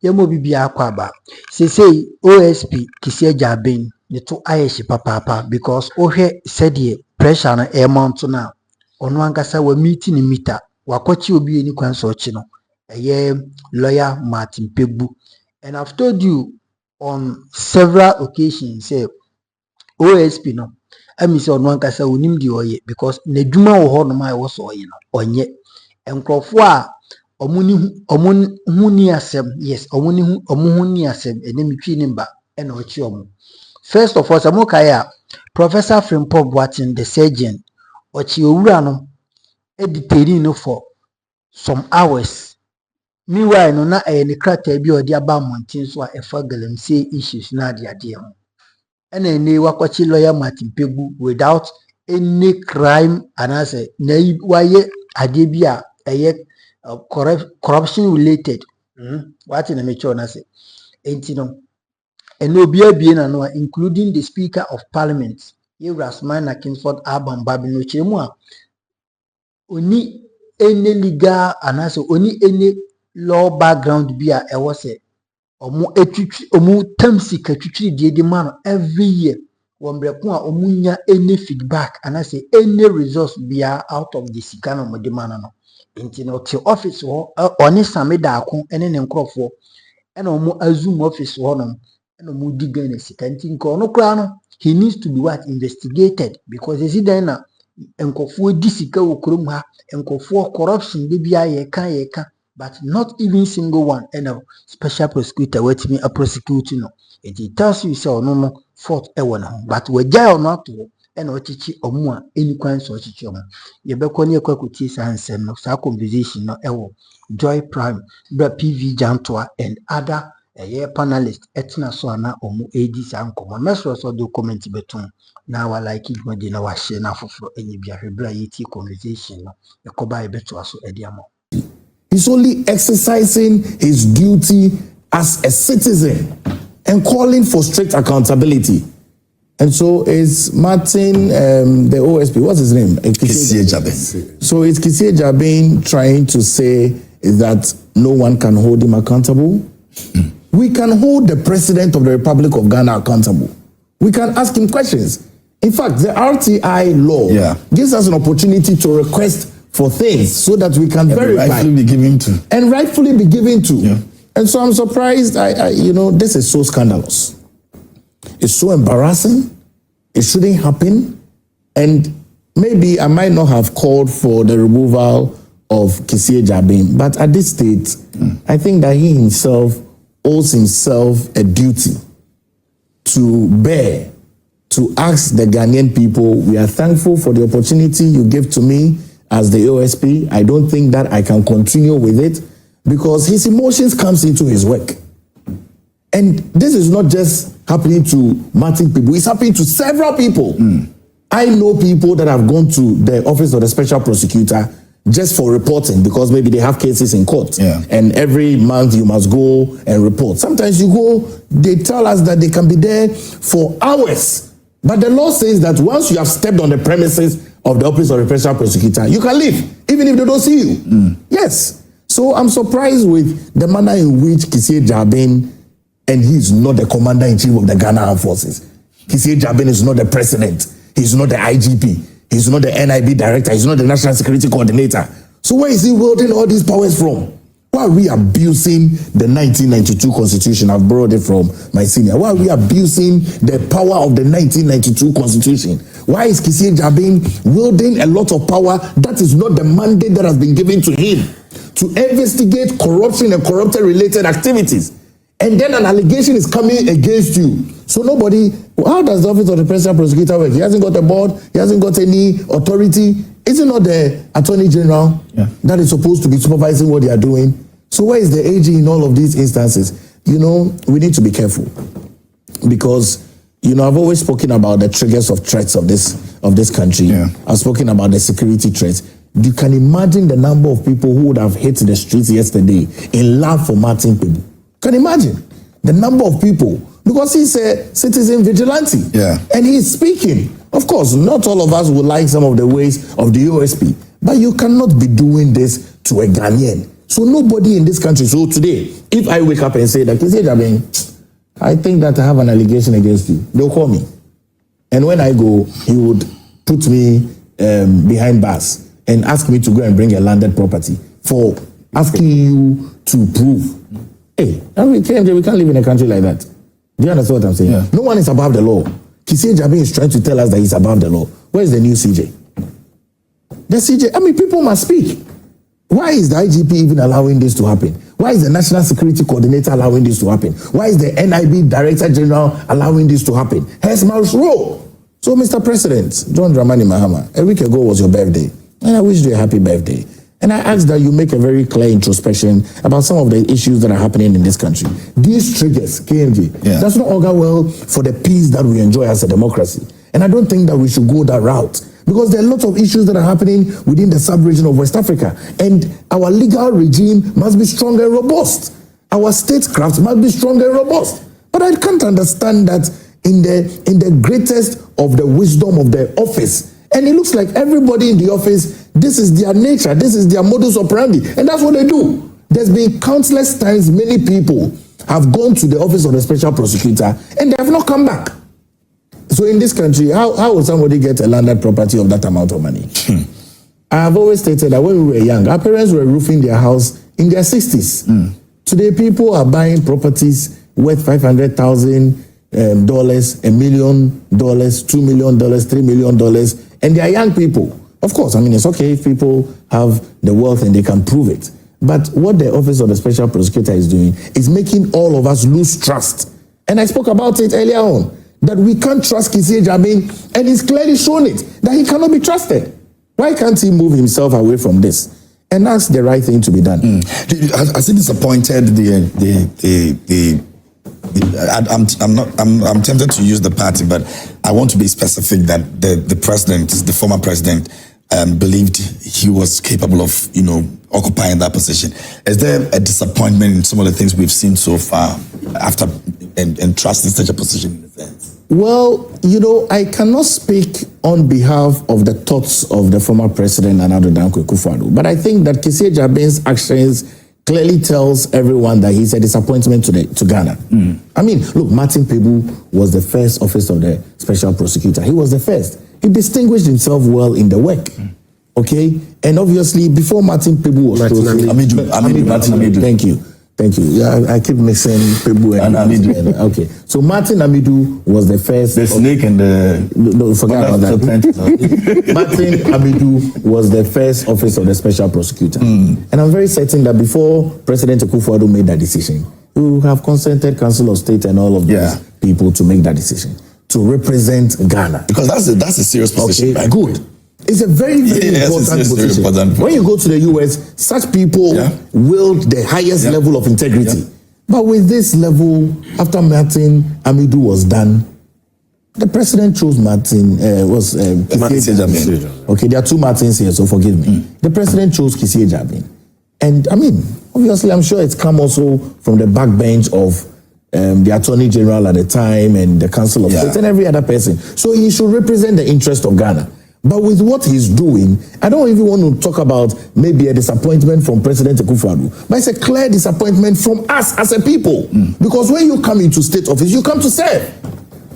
Yemo bibia kwaba. Say OSP Kissi Agyabeng ne to ayeshi papa because ohe said ye pressure na amount na ono ankasa wa meeting ni meter wakwachi obi eni kwan so chi no lawyer Martin Pegbu. And I've told you on several occasions say OSP no ami say ono ankasa onim di oye because n'adwuma wo ho no ma wo so oye no onye enkrofo a omuni asem yes omuni asem ene mitwi ni mba ena ochi omo. First of all, Samukaya, Professor Frimpong Boatin, the surgeon, ochi owura no editering no for some hours. Meanwhile, no na e ne krata bi odi aba montin so a efa galamsey issues na ade ho. Ena ene wakwachi lawyer Martin Pegbu without any crime anase na waye ade bi a eye corruption related. What in a mature na say entino and no be na no including the Speaker of Parliament Resign Kingsford Abam Babino Chemua oni any legal anase oni any law background be a was a omu etwitwi omu tamsi katwitwi die man every year when brekun a omunya any feedback anase any results be out of the sikana mo de man no intino to office ho oni sameda akon ene ne nkrofo ena omu azum office ho no ena omu digane sikanti nko no kra no he needs to be what investigated because is it na enkofo disika wo krom ha enkofo corruption de bia ye kan but not even single one and a special prosecutor wait me a prosecute no it tells you say no fault e wona but we jai no ato and ochichi omu a eni kwan so ochichi omu ye be ko ne kwakuti sansem no sa conversation no ewo Joy Prime bra PV Jantoa and other panelists etina so ana omu edi sankomo mesro so document beton na wa like it when na wa share na foforo enye bia hwebra yeti conversation no ekoba e beto aso edi amo. He's only exercising his duty as a citizen and calling for strict accountability. And so is Martin, the OSP, what's his name? Kissi Agyabeng. So is Kissi Agyabeng trying to say that no one can hold him accountable? We can hold the President of the Republic of Ghana accountable. We can ask him questions. In fact, the RTI law gives us an opportunity to request for things so that we can verify. Rightfully be given to. And rightfully be given to. Yeah. And so I'm surprised, this is so scandalous. It's so embarrassing. It shouldn't happen. And maybe I might not have called for the removal of Kissi Agyabeng, but at this state, I think that he himself owes himself a duty to bear, to ask the Ghanaian people, we are thankful for the opportunity you gave to me as the OSP. I don't think that I can continue with it because his emotions comes into his work. And this is not just happening to Martin people, it's happening to several people. I know people that have gone to the office of the special prosecutor just for reporting because maybe they have cases in court. And every month you must go and report. Sometimes you go, they tell us that they can be there for hours. But the law says that once you have stepped on the premises of the office of the special prosecutor, you can leave, even if they don't see you. Yes. So I'm surprised with the manner in which Kissi Agyabeng, and he's not the commander-in-chief of the Ghana Armed Forces. Kissi Agyabeng is not the president. He's not the IGP. He's not the NIB director. He's not the National Security Coordinator. So where is he wielding all these powers from? Why are we abusing the 1992 Constitution? I've borrowed it from my senior. Why are we abusing the power of the 1992 Constitution? Why is Kissi Agyabeng wielding a lot of power that is not the mandate that has been given to him to investigate corruption and corruption-related activities? And then an allegation is coming against you. So nobody, how does the office of the special prosecutor work? He hasn't got a board, he hasn't got any authority. Is it not the Attorney General that is supposed to be supervising what they are doing? So where is the AG in all of these instances? We need to be careful. Because, I've always spoken about the triggers of threats of this country. I've spoken about the security threats. You can imagine the number of people who would have hit the streets yesterday in love for Martin Pegbu. Can you imagine the number of people? Because he's a citizen vigilante. And he's speaking. Of course, not all of us would like some of the ways of the OSP. But you cannot be doing this to a Ghanaian. So nobody in this country. So today, if I wake up and say that Kissi Agyabeng, I think that I have an allegation against you, they'll call me. And when I go, he would put me behind bars and ask me to go and bring a landed property for asking you to prove. Hey, we can't live in a country like that. Do you understand what I'm saying? Yeah. No one is above the law. Kissi Agyabeng is trying to tell us that he's above the law. Where is the new CJ? The CJ, I mean, people must speak. Why is the IGP even allowing this to happen? Why is the National Security Coordinator allowing this to happen? Why is the NIB Director General allowing this to happen? Here's Marsh Rowe. So, Mr. President, John Dramani Mahama, a week ago was your birthday, and I wish you a happy birthday. And I ask that you make a very clear introspection about some of the issues that are happening in this country. These triggers, KMG, does not augur well for the peace that we enjoy as a democracy. And I don't think that we should go that route, because there are lots of issues that are happening within the sub-region of West Africa. And our legal regime must be strong and robust. Our statecraft must be strong and robust. But I can't understand that in the greatest of the wisdom of the office, and it looks like everybody in the office, this is their nature, this is their modus operandi, and that's what they do. There's been countless times many people have gone to the office of the special prosecutor and they have not come back. So in this country, how will somebody get a landed property of that amount of money? I have always stated that when we were young, our parents were roofing their house in their 60s. Today, people are buying properties worth $500,000, $1 million, $2 million, $3 million, and they are young people. Of course, I mean, it's okay if people have the wealth and they can prove it. But what the Office of the Special Prosecutor is doing is making all of us lose trust. And I spoke about it earlier on, that we can't trust Kissi Agyabeng, and he's clearly shown it, that he cannot be trusted. Why can't he move himself away from this? And that's the right thing to be done. Has he disappointed I'm tempted to use the party, but I want to be specific that the president, the former president, believed he was capable of, occupying that position. Is there a disappointment in some of the things we've seen so far after entrusting such a position in the sense? Well, I cannot speak on behalf of the thoughts of the former president, Nana Dankwa Akufo-Addo, but I think that Kissi Agyabeng's actions clearly tells everyone that he's a disappointment to Ghana. I mean, look, Martin Pebu was the first office of the special prosecutor. He was the first. He distinguished himself well in the work. Okay? And obviously, before Martin Pebu was Amidu. Thank you. Yeah, I keep mixing Pebu and Amidu. Okay. So Martin Amidu was the first. The snake and the... No, forget about that. Martin Amidu was the first office of the special prosecutor. And I'm very certain that before President Akufo-Addo made that decision, we would have consented Council of State and all of these people to make that decition, to represent Ghana. Because that's a serious position. Okay, right? Good. It's a very, very important position. When you go to the US, such people wield the highest level of integrity. But with this level, after Martin Amidu was done, the president chose Martin, Kissi Agyabeng. Okay, there are two Martins here, so forgive me. The president chose Kissi Agyabeng. And I mean, obviously, I'm sure it's come also from the backbench of the Attorney General at the time and the Council of State and every other person. So he should represent the interest of Ghana. But with what he's doing, I don't even want to talk about maybe a disappointment from President Akufo-Addo, but it's a clear disappointment from us as a people. Because when you come into state office, you come to serve.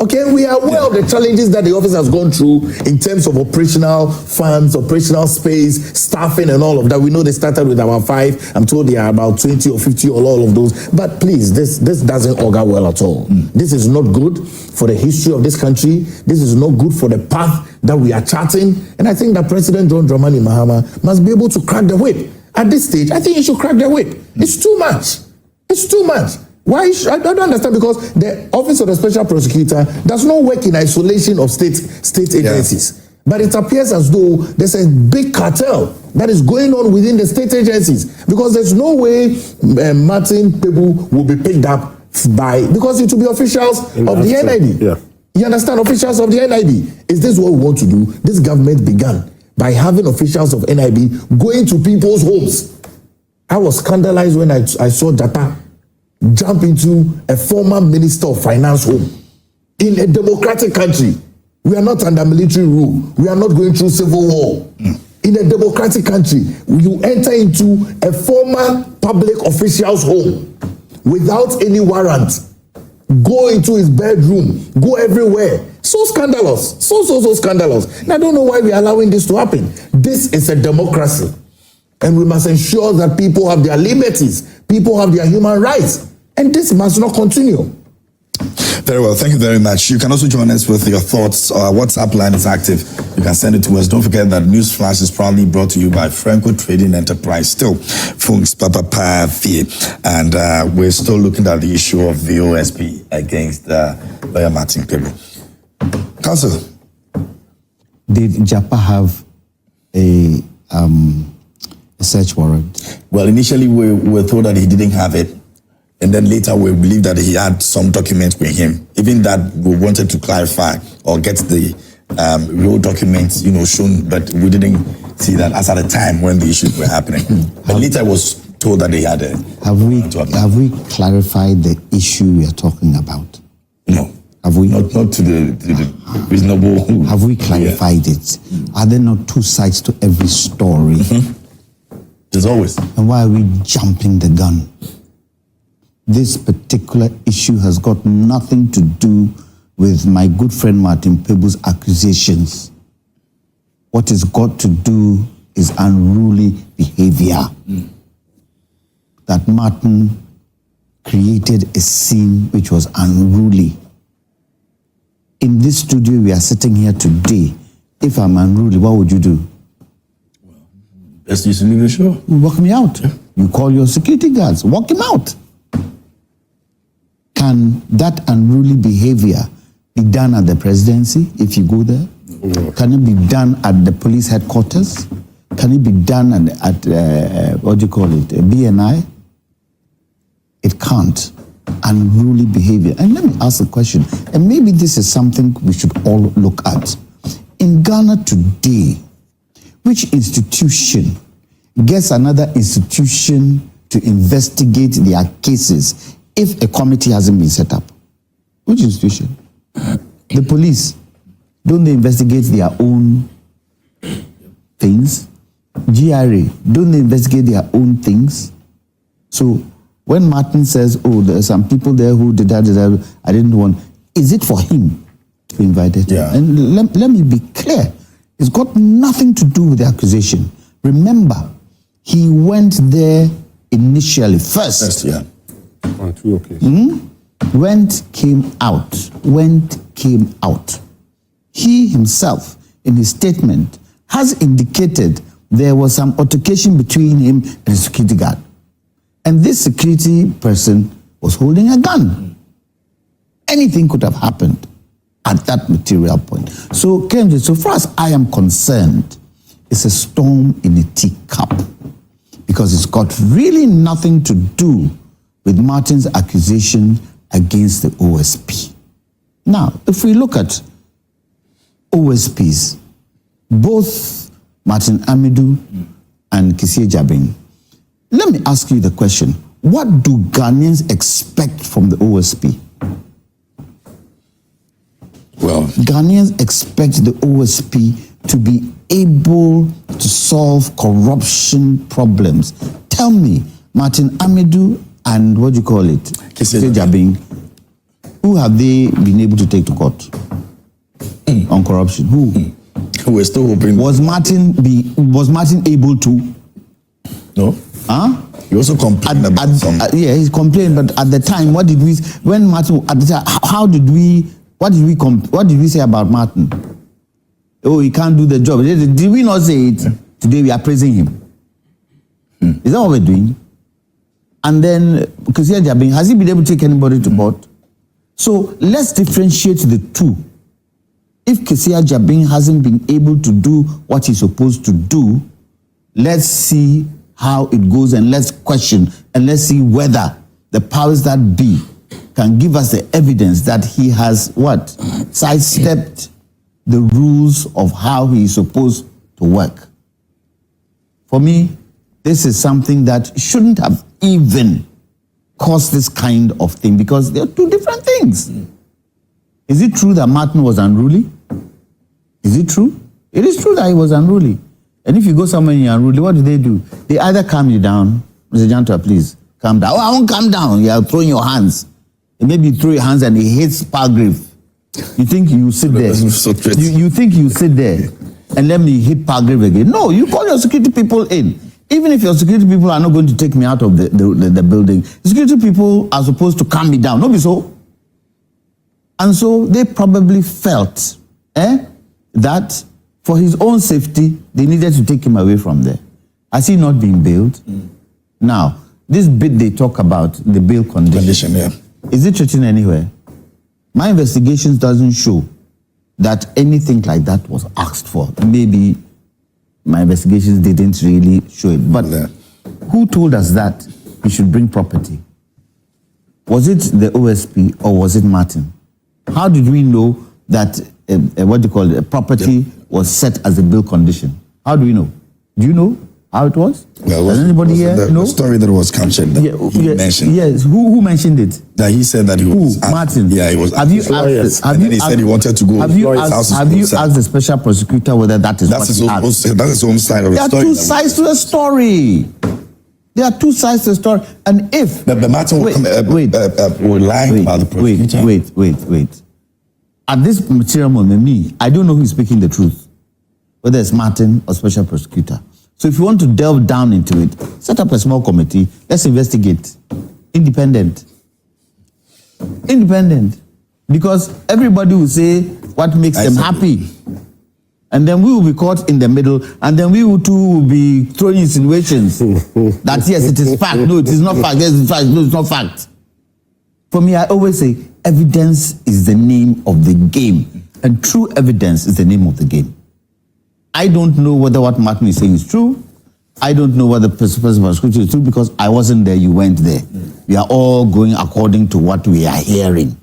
Okay, we are aware of the challenges that the office has gone through in terms of operational funds, operational space, staffing and all of that. We know they started with about 5. I'm told they are about 20 or 50 or all of those. But please, this doesn't augur well at all. This is not good for the history of this country. This is not good for the path that we are charting. And I think that President John Dramani Mahama must be able to crack the whip. At this stage, I think he should crack the whip. It's too much. It's too much. Why? I don't understand, because the Office of the Special Prosecutor does not work in isolation of state agencies. But it appears as though there's a big cartel that is going on within the state agencies, because there's no way Martin Pebu will be picked up because it will be officials of the NIB. You understand? Officials of the NIB. Is this what we want to do? This government began by having officials of NIB going to people's homes. I was scandalized when I saw Jatta jump into a former Minister of Finance home in a democratic country. We are not under military rule. We are not going through civil war. in a democratic country, you enter into a former public official's home without any warrant, go into his bedroom, go everywhere. So scandalous, so scandalous. And I don't know why we're allowing this to happen. This is a democracy. And we must ensure that people have their liberties, people have their human rights. And this must not continue. Very well, thank you very much. You can also join us with your thoughts. Our WhatsApp line is active. You can send it to us. Don't forget that News Flash is proudly brought to you by Franco Trading Enterprise. Still, Funks Papa Fee. And we're still looking at the issue of the OSP against Lawyer Martin Pebu. Counsel. Did Japa have a search warrant? Well, initially we were told that he didn't have it. And then later we believed that he had some documents with him. Even that we wanted to clarify or get the real documents, shown, but we didn't see that as at the time when the issues were happening. But later I was told that they had a... Have we clarified the issue we are talking about? No. Have we? Not to the reasonable... Have we clarified it? Are there not two sides to every story? There's always. And why are we jumping the gun? This particular issue has got nothing to do with my good friend Martin Pebu's accusations. What it's got to do is unruly behavior. That Martin created a scene which was unruly. In this studio we are sitting here today. If I'm unruly, what would you do? Best you leave the show. Walk me out. Yeah. You call your security guards, walk him out. Can that unruly behavior be done at the presidency if you go there? Can it be done at the police headquarters? Can it be done at BNI? It can't. Unruly behavior. And let me ask a question, and maybe this is something we should all look at. In Ghana today, which institution gets another institution to investigate their cases if a committee hasn't been set up? Which institution? The police. Don't they investigate their own things? GRA. Don't they investigate their own things? So when Martin says, oh, there are some people there who did that, I didn't want, is it for him to be invited? Yeah. And let me be clear. It's got nothing to do with the accusation. Remember, he went there initially, first. Yeah. On 2 occasions. Went, came out. He himself, in his statement, has indicated there was some altercation between him and the security guard. And this security person was holding a gun. Anything could have happened at that material point. So, Kenji, so far as I am concerned, it's a storm in a teacup, because it's got really nothing to do with Martin's accusation against the OSP. Now, if we look at OSPs, both Martin Amidu and Kissi Agyabeng, let me ask you the question, what do Ghanaians expect from the OSP? Well, Ghanaians expect the OSP to be able to solve corruption problems. Tell me, Martin Amidu and Kissi Agyabeng, who have they been able to take to court on corruption? Who? We're still hoping. Was Martin able to? No. Huh? He also complained about some. Yeah, he complained, but at the time, what did we say about Martin? Oh, he can't do the job. Did we not say it? Today we are praising him. Is that what we're doing? And then, Kissi Agyabeng, has he been able to take anybody to court? So let's differentiate the two. If Kissi Agyabeng hasn't been able to do what he's supposed to do, let's see how it goes, and let's question, and let's see whether the powers that be can give us the evidence that he has sidestepped the rules of how he is supposed to work. For me, this is something that shouldn't have even caused this kind of thing, because they're two different things. Is it true that Martin was unruly? Is it true? It is true that he was unruly. And if you go somewhere in unruly, what do? They either calm you down, Mr. Jantua, please, calm down. Oh, I won't calm down. You are throwing your hands. And maybe you throw your hands and he hits Palgrave. You think you sit there. You think you sit there and let me hit Palgrave again. No, you call your security people in. Even if your security people are not going to take me out of the building, security people are supposed to calm me down. No, be so. And so they probably felt that for his own safety, they needed to take him away from there. Has he not been bailed? Now, this bit they talk about, the bail condition, is it written anywhere? My investigations doesn't show that anything like that was asked for. Maybe my investigations didn't really show it. But who told us that we should bring property? Was it the OSP or was it Martin? How did we know that property was set as a bail condition? How do we know? Do you know how it was? Well, does anybody here know? The story that was captured, he mentioned. Yes, who mentioned it? That he said that he was Martin. Yeah, he was. Have you asked? He said he wanted to go. Have you asked the special prosecutor whether that's his own side of the story? There are two sides to the story. There are two sides to the story, and if the Martin will lie about the prosecutor. Wait. At this material moment, I don't know who is speaking the truth, whether it's Martin or special prosecutor. So if you want to delve down into it, set up a small committee. Let's investigate. Independent. Because everybody will say what makes them happy. And then we will be caught in the middle, and then we too will be throwing insinuations that yes, it is fact. No, it is not fact. Yes, it's fact. No, it's not fact. For me, I always say evidence is the name of the game, and true evidence is the name of the game. I don't know whether what Martin is saying is true. I don't know whether the prosecution is true because I wasn't there, you went there. We are all going according to what we are hearing.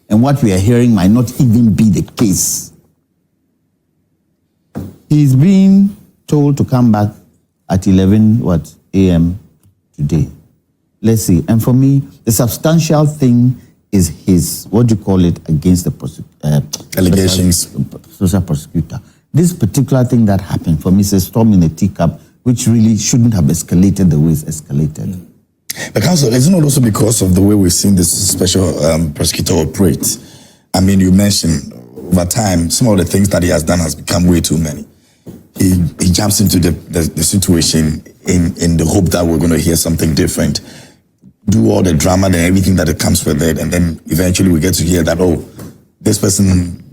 And what we are hearing might not even be the case. He's being told to come back at 11 a.m. today. Let's see. And for me, the substantial thing is his, against the allegations. Special prosecutor. This particular thing that happened for me is a storm in a teacup, which really shouldn't have escalated the way it's escalated. But Counsel, isn't it also because of the way we've seen this special prosecutor operate? I mean, you mentioned over time, some of the things that he has done has become way too many. He jumps into the situation in the hope that we're going to hear something different, do all the drama and everything that it comes with it, and then eventually we get to hear that, oh, this person,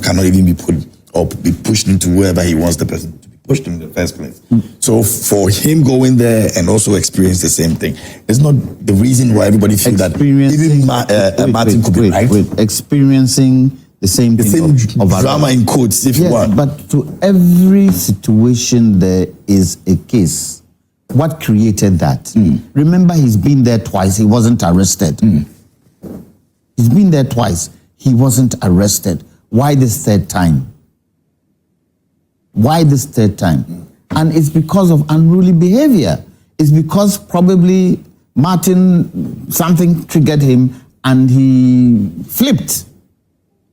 cannot even be put or be pushed into wherever he wants the person to be pushed in the first place. So for him going there and also experience the same thing, it's not the reason why everybody feels that even Martin could be right. Experiencing the same drama in quotes, if you want. But to every situation there is a case. What created that? Remember, he's been there twice. He wasn't arrested. He's been there twice. He wasn't arrested. Why this third time? Why this third time? And it's because of unruly behavior. It's because probably Martin, something triggered him and he flipped.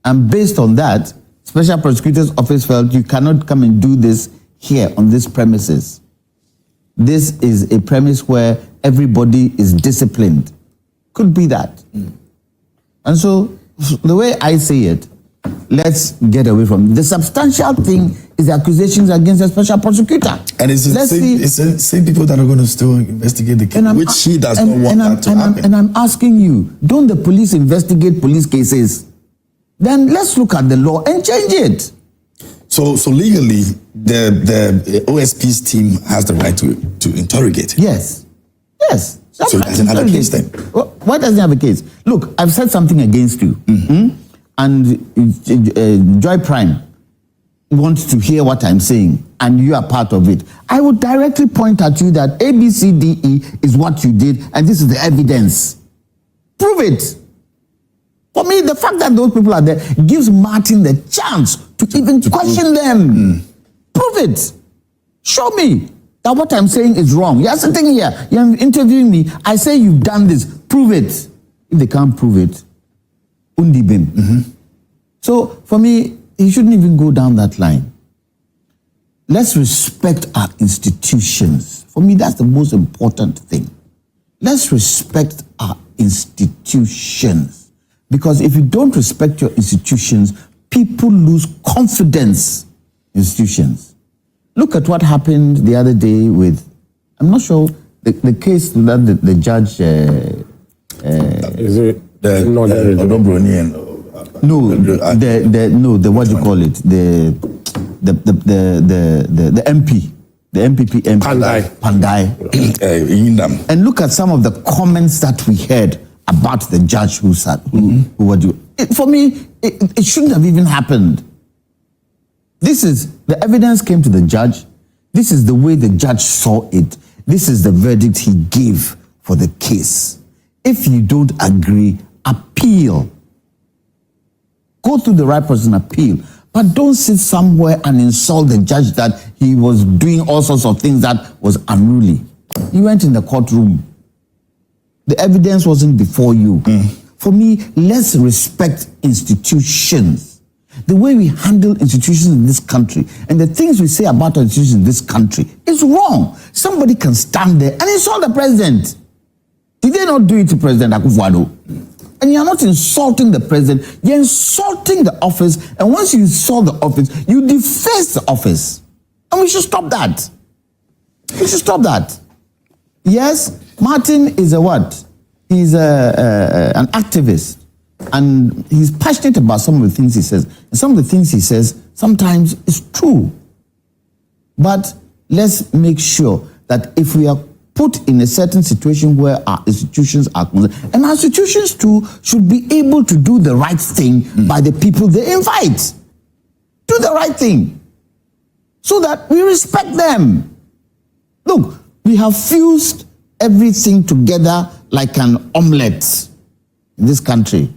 And based on that, Special Prosecutor's Office felt you cannot come and do this here on this premises. This is a premise where everybody is disciplined. Could be that. And so, the way I see it, let's get away from it. The substantial thing is the accusations against the special prosecutor. And it's the same people that are going to still investigate the case, which he does not want that to happen. And I'm asking you, don't the police investigate police cases? Then let's look at the law and change it. So legally, the OSP's team has the right to interrogate. Yes. So it doesn't have a case then? Why doesn't it have a case? Look, I've said something against you. And Joy Prime wants to hear what I'm saying, and you are part of it. I would directly point at you that ABCDE is what you did, and this is the evidence. Prove it. For me, the fact that those people are there gives Martin the chance to even question them. Prove it. Show me that what I'm saying is wrong. You're sitting here, you're interviewing me. I say you've done this. Prove it. If they can't prove it, undibim. So for me, he shouldn't even go down that line. let's respect our institutions. For me, that's the most important thing. Let's respect our institutions. Because if you don't respect your institutions, people lose confidence in institutions. Look at what happened the other day with, I'm not sure, the case that the judge... Is it the the what do you call it? The MP. The MPP MP. Pandai. And look at some of the comments that we heard about the judge who would do. For me, it shouldn't have even happened. The evidence came to the judge. This is the way the judge saw it. This is the verdict he gave for the case. If you don't agree, appeal. Go to the right person, appeal. But don't sit somewhere and insult the judge that he was doing all sorts of things that was unruly. You went in the courtroom. The evidence wasn't before you. For me, let's respect institutions. The way we handle institutions in this country and the things we say about institutions in this country is wrong. Somebody can stand there and insult the president. Did they not do it to President Akufo-Addo? And you're not insulting the president, you're insulting the office, and once you insult the office, you deface the office. And we should stop that. We should stop that. Yes, Martin is a what? He's an activist, and he's passionate about some of the things he says. And some of the things he says sometimes is true. But let's make sure that if we are put in a certain situation where our institutions are concerned, and our institutions too should be able to do the right thing by the people they invite. Do the right thing so that we respect them. Look, we have fused everything together like an omelette in this country.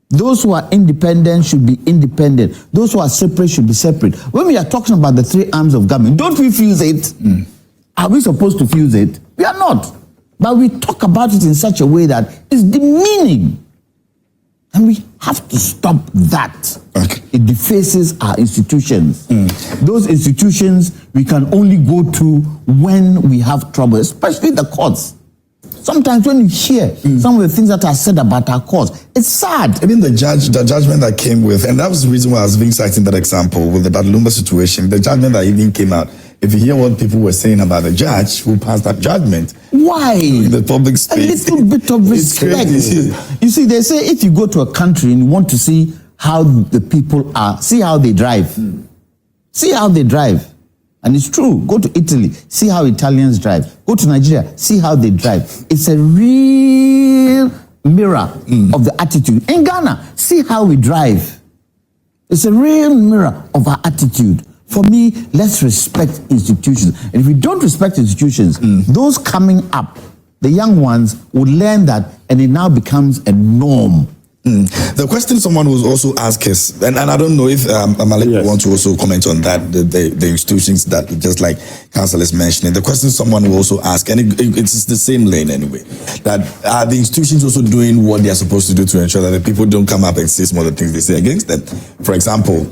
Those who are independent should be independent. Those who are separate should be separate. When we are talking about the three arms of government, don't we fuse it? Are we supposed to fuse it? We are not. But we talk about it in such a way that it's demeaning. And we have to stop that. Okay. It defaces our institutions. Those institutions we can only go to when we have trouble, especially the courts. Sometimes when you hear some of the things that are said about our courts, it's sad. Even the judgment that came with, and that was the reason why I was being citing that example with the Badlumba situation, the judgment that even came out. If you hear what people were saying about the judge who passed that judgment, why? In the public space. A little bit of respect. You see, they say if you go to a country and you want to see how the people are, see how they drive. See how they drive. And it's true. Go to Italy, see how Italians drive. Go to Nigeria, see how they drive. It's a real mirror of the attitude. In Ghana, see how we drive. It's a real mirror of our attitude. For me, let's respect institutions. And if we don't respect institutions, those coming up, the young ones, will learn that, and it now becomes a norm. The question someone was also asked is, and I don't know if Malik wants to also comment on that, the institutions that, just like Council is mentioning, the question someone will also ask, and it's the same lane anyway, that are the institutions also doing what they are supposed to do to ensure that the people don't come up and say some of the things they say against them? For example,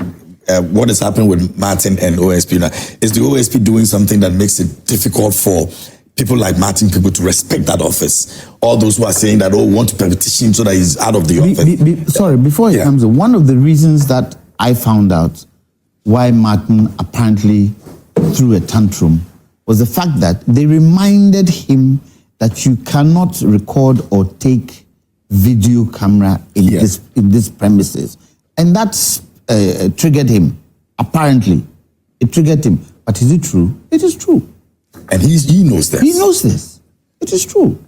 what is happening with Martin and OSP now? Is the OSP doing something that makes it difficult for people like Martin people to respect that office? All those who are saying that, want to petition so that he's out of the office. Sorry, before he comes, one of the reasons that I found out why Martin apparently threw a tantrum was the fact that they reminded him that you cannot record or take video camera in this premises. And that's triggered him, apparently. It triggered him. But is it true? It is true. And he knows this. He knows this. It is true.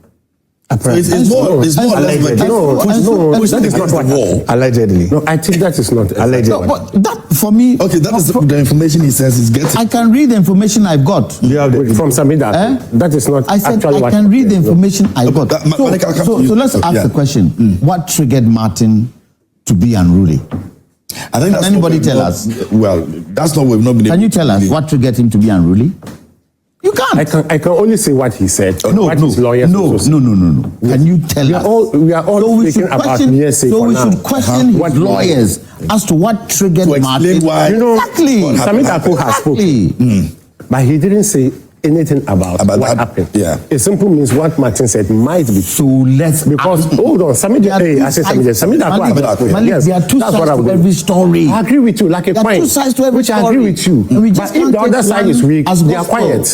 So it's more allegedly. That is not what allegedly. No, I think that is not allegedly. No, but that for me. Okay, that is the information he says he's getting. I can read the information I've got. From Samida. That is not. I said I can read the information I got. So let's ask the question: what triggered Martin to be unruly? I think can anybody tell us? Well, that's not what we've not been able. Can you tell us what triggered him to be unruly? You can't. I can only say what he said. No. Can you tell us? We are all speaking about hearsay so for we now. should question his lawyers as to what triggered Martin. Why, exactly. Samit Ako has spoken, but he didn't say anything about what happened. Yeah. It simply means what Martin said might be So let's because hold on, Samit Ako. Yes, there are two sides to every story. I agree with you, like a there coin. Are two sides to every which story. I agree with you. But if the other side is weak, they are quiet.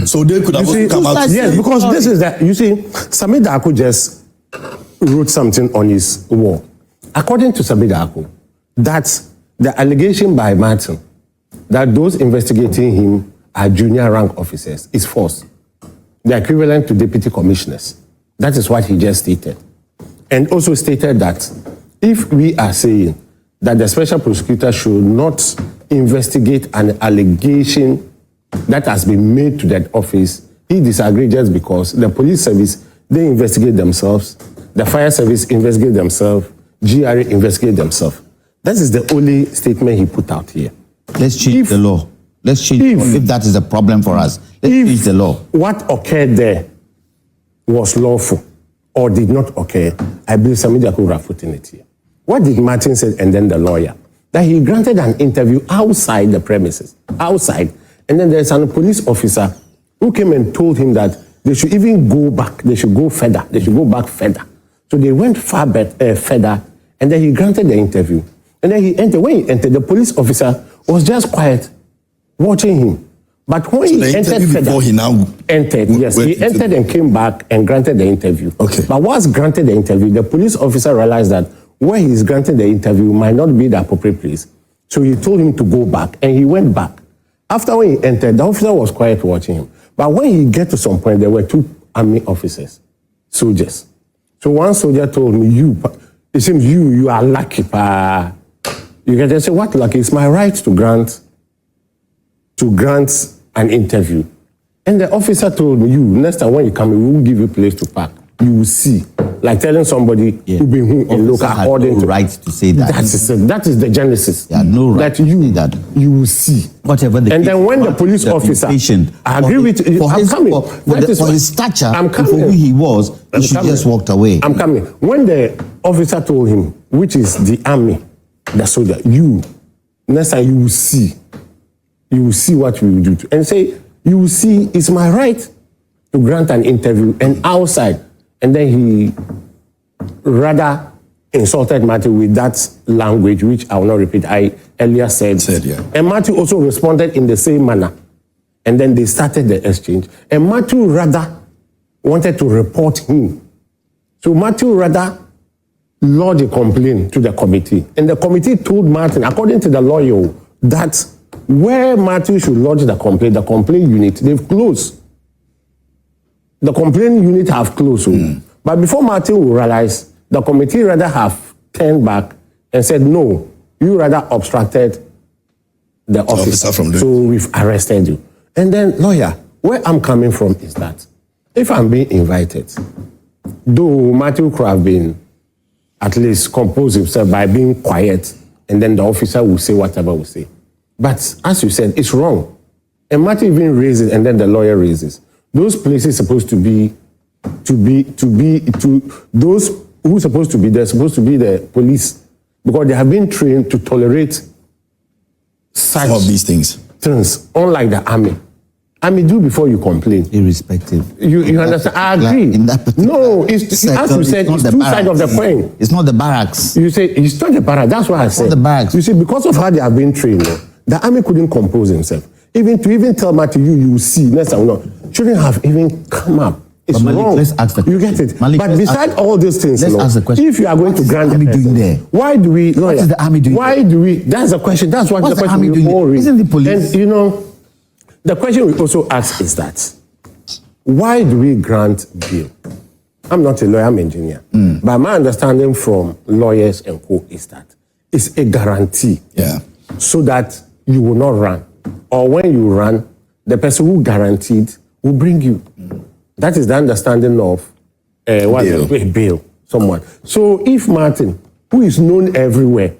So they could have also come out. Yes, because this is that you see, Samit Ako just wrote something on his wall. According to Samit Ako, that's the allegation by Martin that those investigating him are junior rank officers is false. They're equivalent to deputy commissioners. That is what he just stated. And also stated that if we are saying that the special prosecutor should not investigate an allegation that has been made to that office, he disagreed just because the police service, they investigate themselves, the fire service investigate themselves, GRA investigate themselves. That is the only statement he put out here. Let's change the law. Let's change the law. If that is a problem for us, let's change the law. What occurred there was lawful or did not occur, I believe Samit Ako would have put in it here. What did Martin say and then the lawyer? That he granted an interview outside the premises, outside. And then there's a police officer who came and told him that they should even go back, they should go further, they should go back further. So they went further, and then he granted the interview. And then he entered. When he entered, the police officer was just quiet, watching him. But when he entered further, before he now entered, yes, he entered and came back and granted the interview. Okay. But once granted the interview, the police officer realized that where he's granted the interview might not be the appropriate place. So he told him to go back, and he went back. After when he entered, the officer was quiet watching him. But when he get to some point, there were two army officers, soldiers. So one soldier told me, it seems you are lucky, pa. You can just say, what lucky? It's my right to grant an interview. And the officer told me, next time when you come, we will give you a place to park. You will see. Like telling somebody who be who in local according no right to say that. That is the genesis. Yeah, no right that you will see. Whatever the and then when the police officer, I agree with you. I'm coming. For his stature, I'm coming. For who he was, he should just walked away. I'm coming. When the officer told him, which is the army, the soldier, next time you will see. You will see what we will do. And say, you will see, it's my right to grant an interview and outside. And then he rather insulted Matthew with that language, which I will not repeat. I earlier said. And Matthew also responded in the same manner. And then they started the exchange. And Matthew rather wanted to report him. So Matthew rather lodged a complaint to the committee. And the committee told Martin, according to the lawyer, that where Matthew should lodge the complaint unit, they've closed. The complaint unit have closed. But before Martin will realize, the committee rather have turned back and said, no, you rather obstructed the officer. So we've arrested you. And then, lawyer, where I'm coming from is that if I'm being invited, though Matthew could have been at least compose himself by being quiet, and then the officer will say whatever will say. But as you said, it's wrong. And Matthew even raises, and then the lawyer raises. Those places supposed to be those who supposed to be there, supposed to be the police, because they have been trained to tolerate such some of these things, unlike the army. Army do before you complain. Irrespective. You understand? I agree. No, it's as you said, it's two sides of the coin. It's not the barracks. You say it's not the barracks. That's what I said. Not the barracks. You see, because of how they have been trained, the army couldn't compose himself. Even tell Matthew, you will see next time. Shouldn't have even come up. It's Malik, wrong. let's ask the you get it. Malik, but beside all these things, let's ask the question. If you are going to grant the army doing there? Why do we? What is the army doing? Why do we? That's the question. That's what What's the question army we all raise. Isn't the police? And the question we also ask is that why do we grant bail? I'm not a lawyer, I'm an engineer. But my understanding from lawyers and co is that it's a guarantee. So that you will not run. Or when you run, the person who guaranteed will bring you. That is the understanding of bail, someone. So if Martin, who is known everywhere,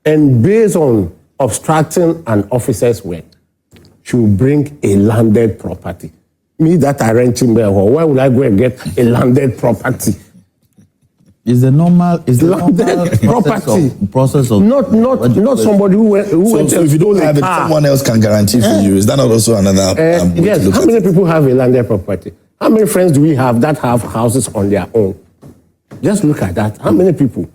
and based on obstructing an officer's work, should bring a landed property. Me that I rent in there, why would I go and get a landed property? Is the normal landed property process of not somebody who went so if you don't have it, someone else can guarantee for you. Is that not also another way yes, to look how many people have a landed property? How many friends do we have that have houses on their own? Just look at that. How many people?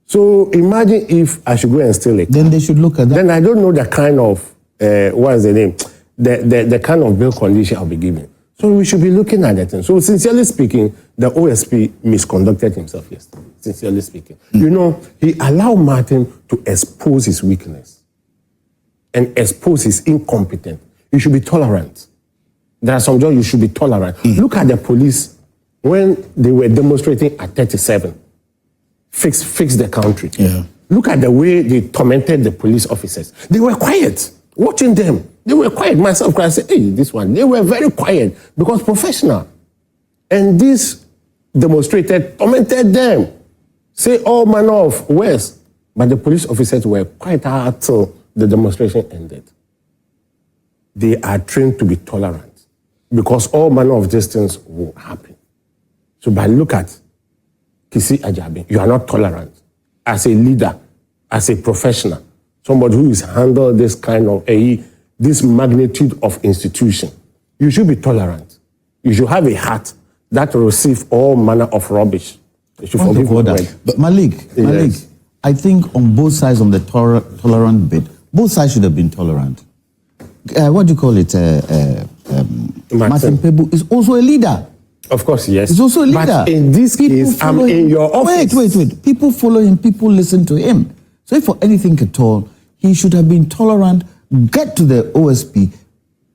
So imagine if I should go and steal it. Then they should look at that. Then I don't know the kind of what is the name? The kind of bail condition I'll be given. So we should be looking at that. So sincerely speaking, the OSP misconducted himself yesterday. Sincerely speaking. You know, he allowed Martin to expose his weakness and expose his incompetence. You should be tolerant. There are some jobs you should be tolerant. Look at the police when they were demonstrating at 37. Fix the country. Yeah. Look at the way they tormented the police officers. They were quiet, watching them. They were quiet. Myself, I said, hey, this one. They were very quiet because professional. And this demonstrated, tormented them. Say all manner of words. But the police officers were quiet until the demonstration ended. They are trained to be tolerant because all manner of these things will happen. So, but look at Kissi Agyabeng. You are not tolerant. As a leader, as a professional, somebody who has handled this kind of this magnitude of institution, you should be tolerant. You should have a heart that will receive all manner of rubbish. You should forgive that. But Malik, I think on both sides on the tolerant bit, both sides should have been tolerant. What do you call it? Martin Pebu is also a leader. Of course, yes. He's also a leader. But in this case, I'm in your office. Wait. People follow him. People listen to him. So if for anything at all, he should have been tolerant, get to the OSP,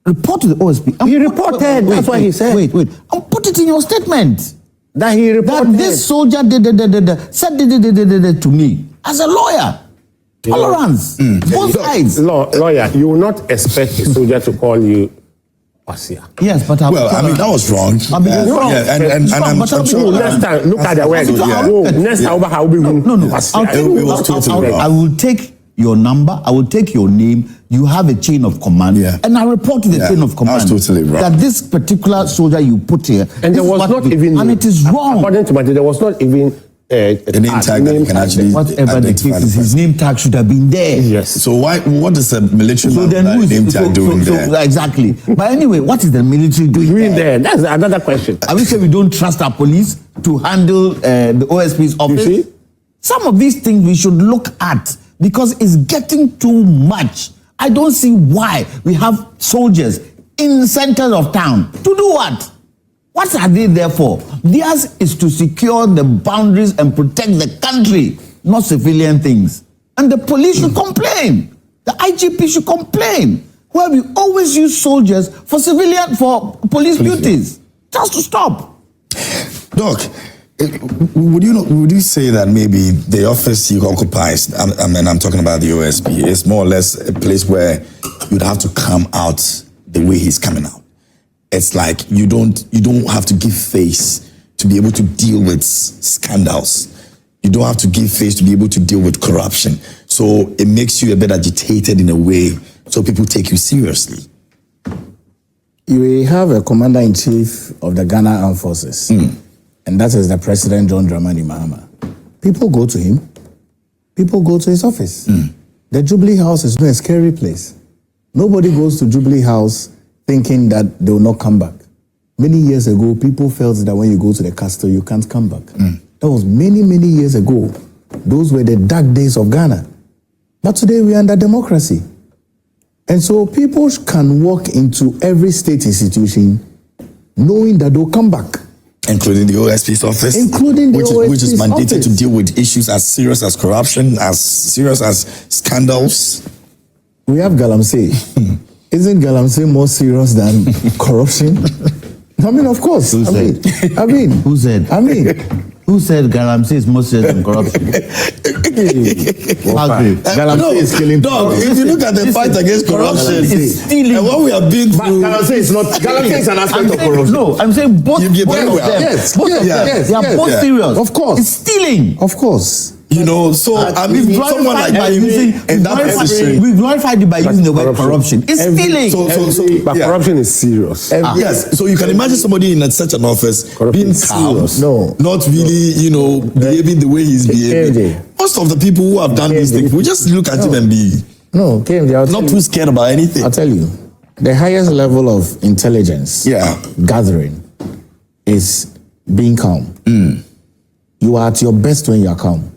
report to the OSP. He reported. That's what he said. Wait. And put it in your statement. That he reported. That this soldier said to me. As a lawyer. Tolerance. Both sides. Lawyer, you will not expect a soldier to call you Osia. Yes, but I mean, that was wrong. Wrong. And I'm sure. Next time, look at the word. Next time, I will take your number, I will take your name, you have a chain of command, and I report to the chain of command. That's totally wrong. That this particular soldier you put here, and there was not even, and it is wrong. According to Martin, there was not even a name tag that you can actually whatever the case is, his name tag should have been there. Yes. So what is the military name tag doing there? Exactly. But anyway, what is the military doing there? That's another question. Are we saying we don't trust our police to handle the OSP's office? You see? Some of these things we should look at because it's getting too much. I don't see why we have soldiers in centers of town. To do what? What are they there for? Theirs is to secure the boundaries and protect the country, not civilian things. And the police should complain. The IGP should complain. Where we always use soldiers for police duties. Just to stop. Doc, would you say that maybe the office he occupies, I'm talking about the OSP, is more or less a place where you'd have to come out the way he's coming out? It's like you don't have to give face to be able to deal with scandals. You don't have to give face to be able to deal with corruption. So it makes you a bit agitated in a way so people take you seriously. You have a commander-in-chief of the Ghana Armed Forces, and that is the President John Dramani Mahama. People go to him. People go to his office. The Jubilee House is not a scary place. Nobody goes to Jubilee House thinking that they will not come back. Many years ago, people felt that when you go to the castle, you can't come back. That was many, many years ago. Those were the dark days of Ghana. But today we are under democracy. And so people can walk into every state institution knowing that they'll come back. Including the OSP's office? Including the OSP's which is mandated office. to deal with issues as serious as corruption, as serious as scandals. We have Galamsey. Isn't Galamsey more serious than corruption? I mean, of course. Who said? Who said? Who said Galamsey is more serious than corruption? Galamsey is killing people. If you look at the fight against corruption, it's stealing. And what we have been through. Galamsey is not. Galamsey is an aspect of corruption. No, I'm saying both of them. Yes, Both of them. They are both serious. Of course. It's stealing. Of course. You know, so I mean, someone like him in that position. We glorified it by using the word corruption. It's stealing. But corruption is serious. Yes, so you can imagine somebody in such an office being calm, not really, you know, behaving the way he's behaving. Most of the people who have done these things, we just look at him and be not too scared about anything. I'll tell you, the highest level of intelligence gathering is being calm. You are at your best when you are calm.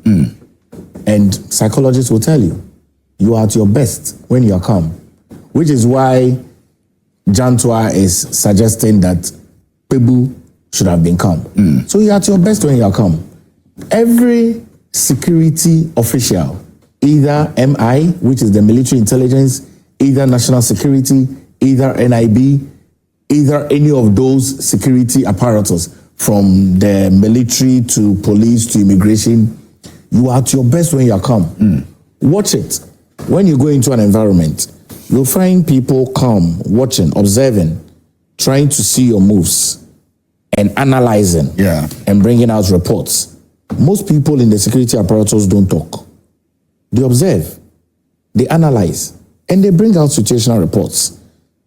And psychologists will tell you, you are at your best when you are calm. Which is why Jantua is suggesting that Pebu should have been calm. So you are at your best when you are calm. Every security official, either MI, which is the military intelligence, either national security, either NIB, either any of those security apparatus, from the military to police to immigration, you are at your best when you are calm. Watch it. When you go into an environment, you'll find people calm, watching, observing, trying to see your moves, and analyzing, and bringing out reports. Most people in the security apparatus don't talk. They observe, they analyze, and they bring out situational reports.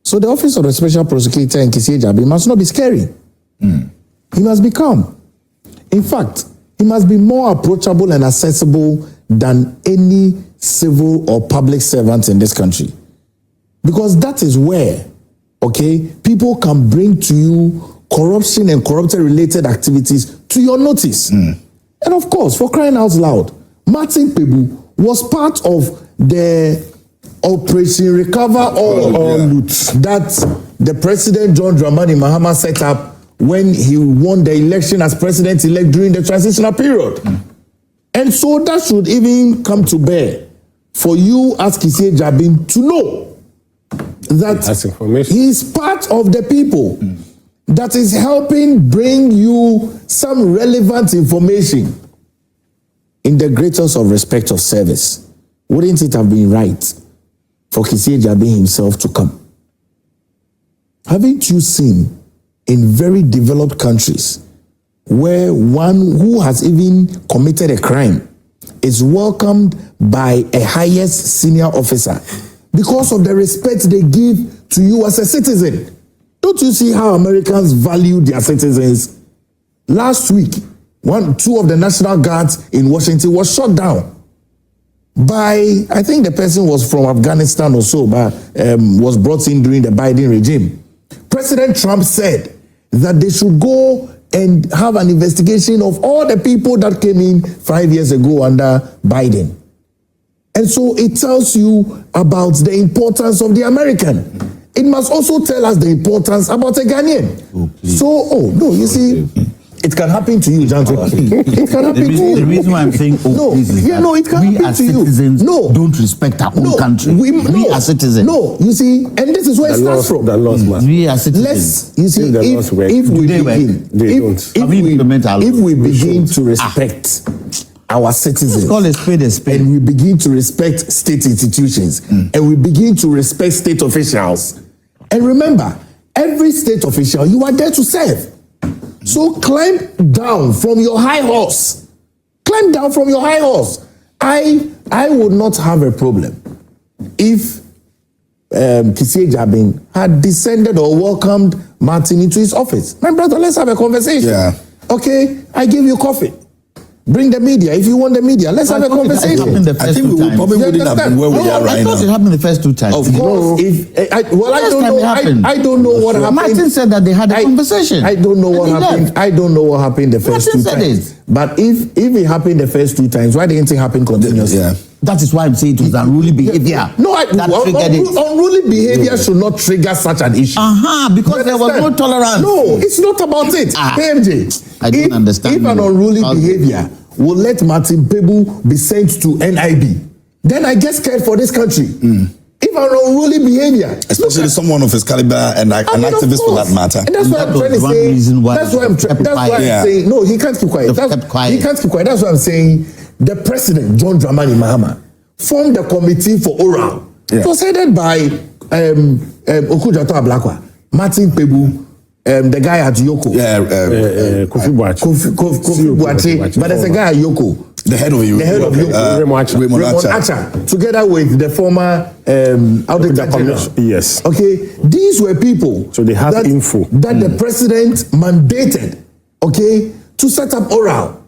So the Office of the Special Prosecutor in Kissi Agyabeng must not be scary. He must be calm. In fact, he must be more approachable and accessible than any civil or public servant in this country. Because that is where, people can bring to you corruption and corruption-related activities to your notice. And of course, for crying out loud, Martin Pebu was part of the Operation Recover All Loot that the President John Dramani Mahama set up when he won the election as president-elect during the transitional period. And so that should even come to bear for you as Kissi Agyabeng to know that he's part of the people that is helping bring you some relevant information in the greatest of respect of service. Wouldn't it have been right for Kissi Agyabeng himself to come? Haven't you seen in very developed countries where one who has even committed a crime is welcomed by a highest senior officer because of the respect they give to you as a citizen? Don't you see how Americans value their citizens? Last week, two of the National Guards in Washington was shot down by, I think the person was from Afghanistan or so, but was brought in during the Biden regime. President Trump said that they should go and have an investigation of all the people that came in 5 years ago under Biden. And so it tells you about the importance of the American. It must also tell us the importance about a Ghanaian. You see, it can happen to you, Jantua. It can happen to you. The reason why I'm saying it can we happen as to you. citizens don't respect our own country. We as citizens. No, you see, and this is where it starts from. We as citizens. If we begin to respect our citizens, call a spade a spade, and we begin to respect state institutions, and we begin to respect state officials, and remember, every state official, you are there to serve. So climb down from your high horse. Climb down from your high horse. I would not have a problem if Kissi Agyabeng had descended or welcomed Martin into his office. My brother, let's have a conversation. Okay, I give you coffee. Bring the media. If you want the media, let's have a conversation. I think we probably wouldn't have been where we are right now. I thought it happened the first two times. Of course. I don't know what happened. Martin said that they had a conversation. I don't know what happened. I don't know what happened the first two times. But if it happened the first two times, why didn't it happen continuously? That is why I'm saying it was unruly behavior. Unruly behavior should not trigger such an issue. Because there was no tolerance. No, it's not about it. KMJ, I don't understand. If an unruly behavior will let Martin Pebu be sent to NIB, then I get scared for this country. If an unruly behavior, especially someone of his caliber and an activist for that matter. And that's what I'm trying to say. That's why I'm saying. No, he can't keep quiet. He can't keep quiet. That's what I'm saying. The president, John Dramani Mahama, formed a committee for oral. It was headed by Okujato Ablakwa, Martin Pebu, the guy at Yoko. Kofi Boachi. Kofi Boachi. But there's a guy at Yoko. The head of you. The head of Raymond Acha, together with the former Auditor General. Yes. Okay, these were people. So they have info that the president mandated. Okay, to set up oral.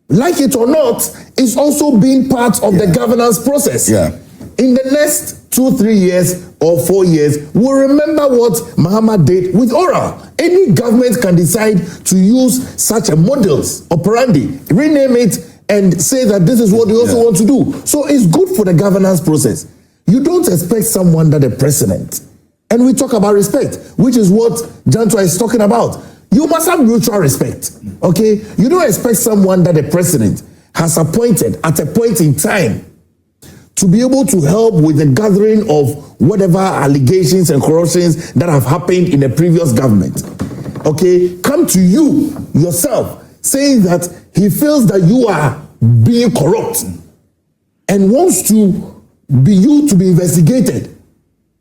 Like it or not, it's also being part of the governance process. Yeah. In the next 2-3 years or 4 years, we'll remember what Mahama did with oral. Any government can decide to use such a modus operandi, rename it, and say that this is what they also want to do. So it's good for the governance process. You don't expect someone that the president, and we talk about respect, which is what Jantua is talking about. You must have mutual respect, okay? You don't expect someone that the president has appointed at a point in time to be able to help with the gathering of whatever allegations and corruptions that have happened in the previous government, okay? Come to you yourself saying that he feels that you are being corrupt and wants to be investigated.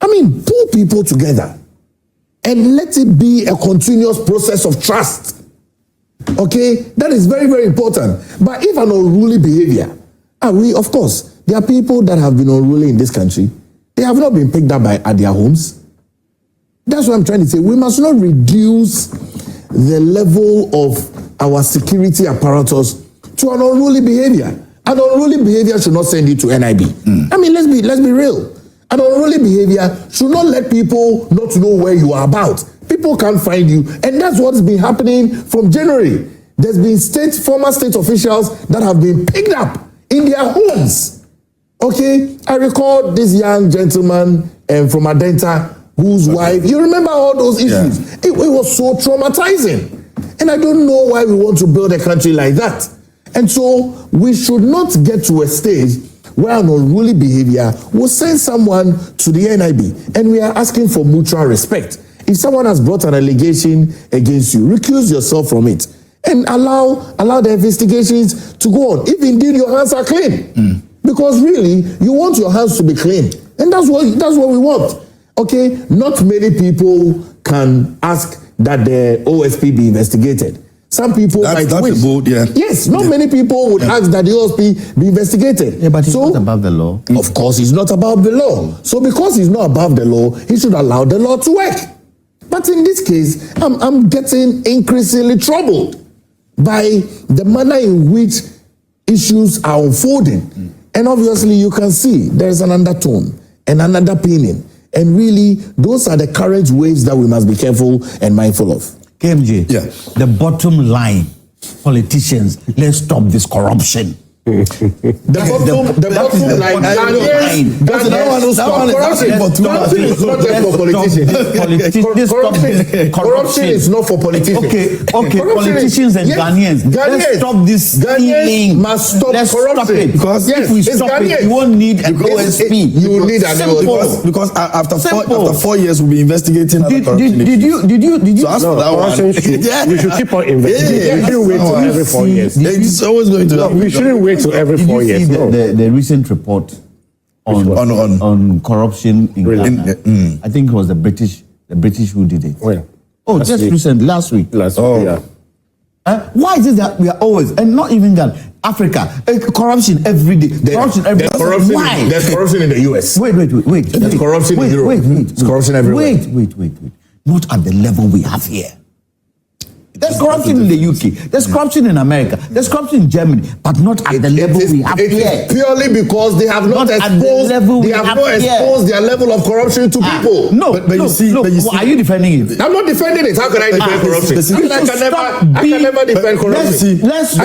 I mean, pull people together and let it be a continuous process of trust. Okay, that is very, very important. But if an unruly behavior, of course, there are people that have been unruly in this country. They have not been picked up at their homes. That's what I'm trying to say. We must not reduce the level of our security apparatus to an unruly behavior. An unruly behavior should not send you to NIB. I mean, let's be real. An unruly behavior should not let people not know where you are about. People can't find you. And that's what's been happening from January. There's been former state officials that have been picked up in their homes. Okay? I recall this young gentleman from Adenta whose wife, you remember all those issues. Yeah. It was so traumatizing. And I don't know why we want to build a country like that. And so we should not get to a stage where an unruly behavior will send someone to the NIB. And we are asking for mutual respect. If someone has brought an allegation against you, recuse yourself from it and allow the investigations to go on. If indeed your hands are clean. Because really, you want your hands to be clean. And that's what we want. Okay? Not many people can ask that the OSP be investigated. Some people might wish. Yes, not many people would ask that the OSP be investigated. Yeah, but it's not above the law. Of course, it's not above the law. So because he's not above the law, he should allow the law to work. But in this case, I'm getting increasingly troubled by the manner in which issues are unfolding. And obviously, you can see there's an undertone and an underpinning. And really, those are the current waves that we must be careful and mindful of. KMJ, the bottom line, politicians, let's stop this corruption. The bottom line, corruption is not for politicians. Okay, politicians and Ghanaians, let's stop this stealing. Must stop corruption. Because if we stop it, you won't need an OSP. You will need an OSP. Because after 4 years, we'll be investigating other corruption. Did you? So ask for that one. We should keep on investigating. We shouldn't wait till every 4 years. It's always going to happen. We shouldn't wait till every 4 years. The recent report on corruption in Ghana. I think it was the British who did it. Just recently, last week. Yeah. Why is it that we are always, and not even that, Africa, corruption every day. Corruption every day. Why? There's corruption in the US. Wait. There's corruption in Europe. There's corruption everywhere. Wait. Not at the level we have here. There's corruption in the UK. There's corruption in America. There's corruption in Germany, but not at the level we have here. It is purely because they have not exposed their level of corruption to people. Are you defending it? I'm not defending it. How can I defend corruption? I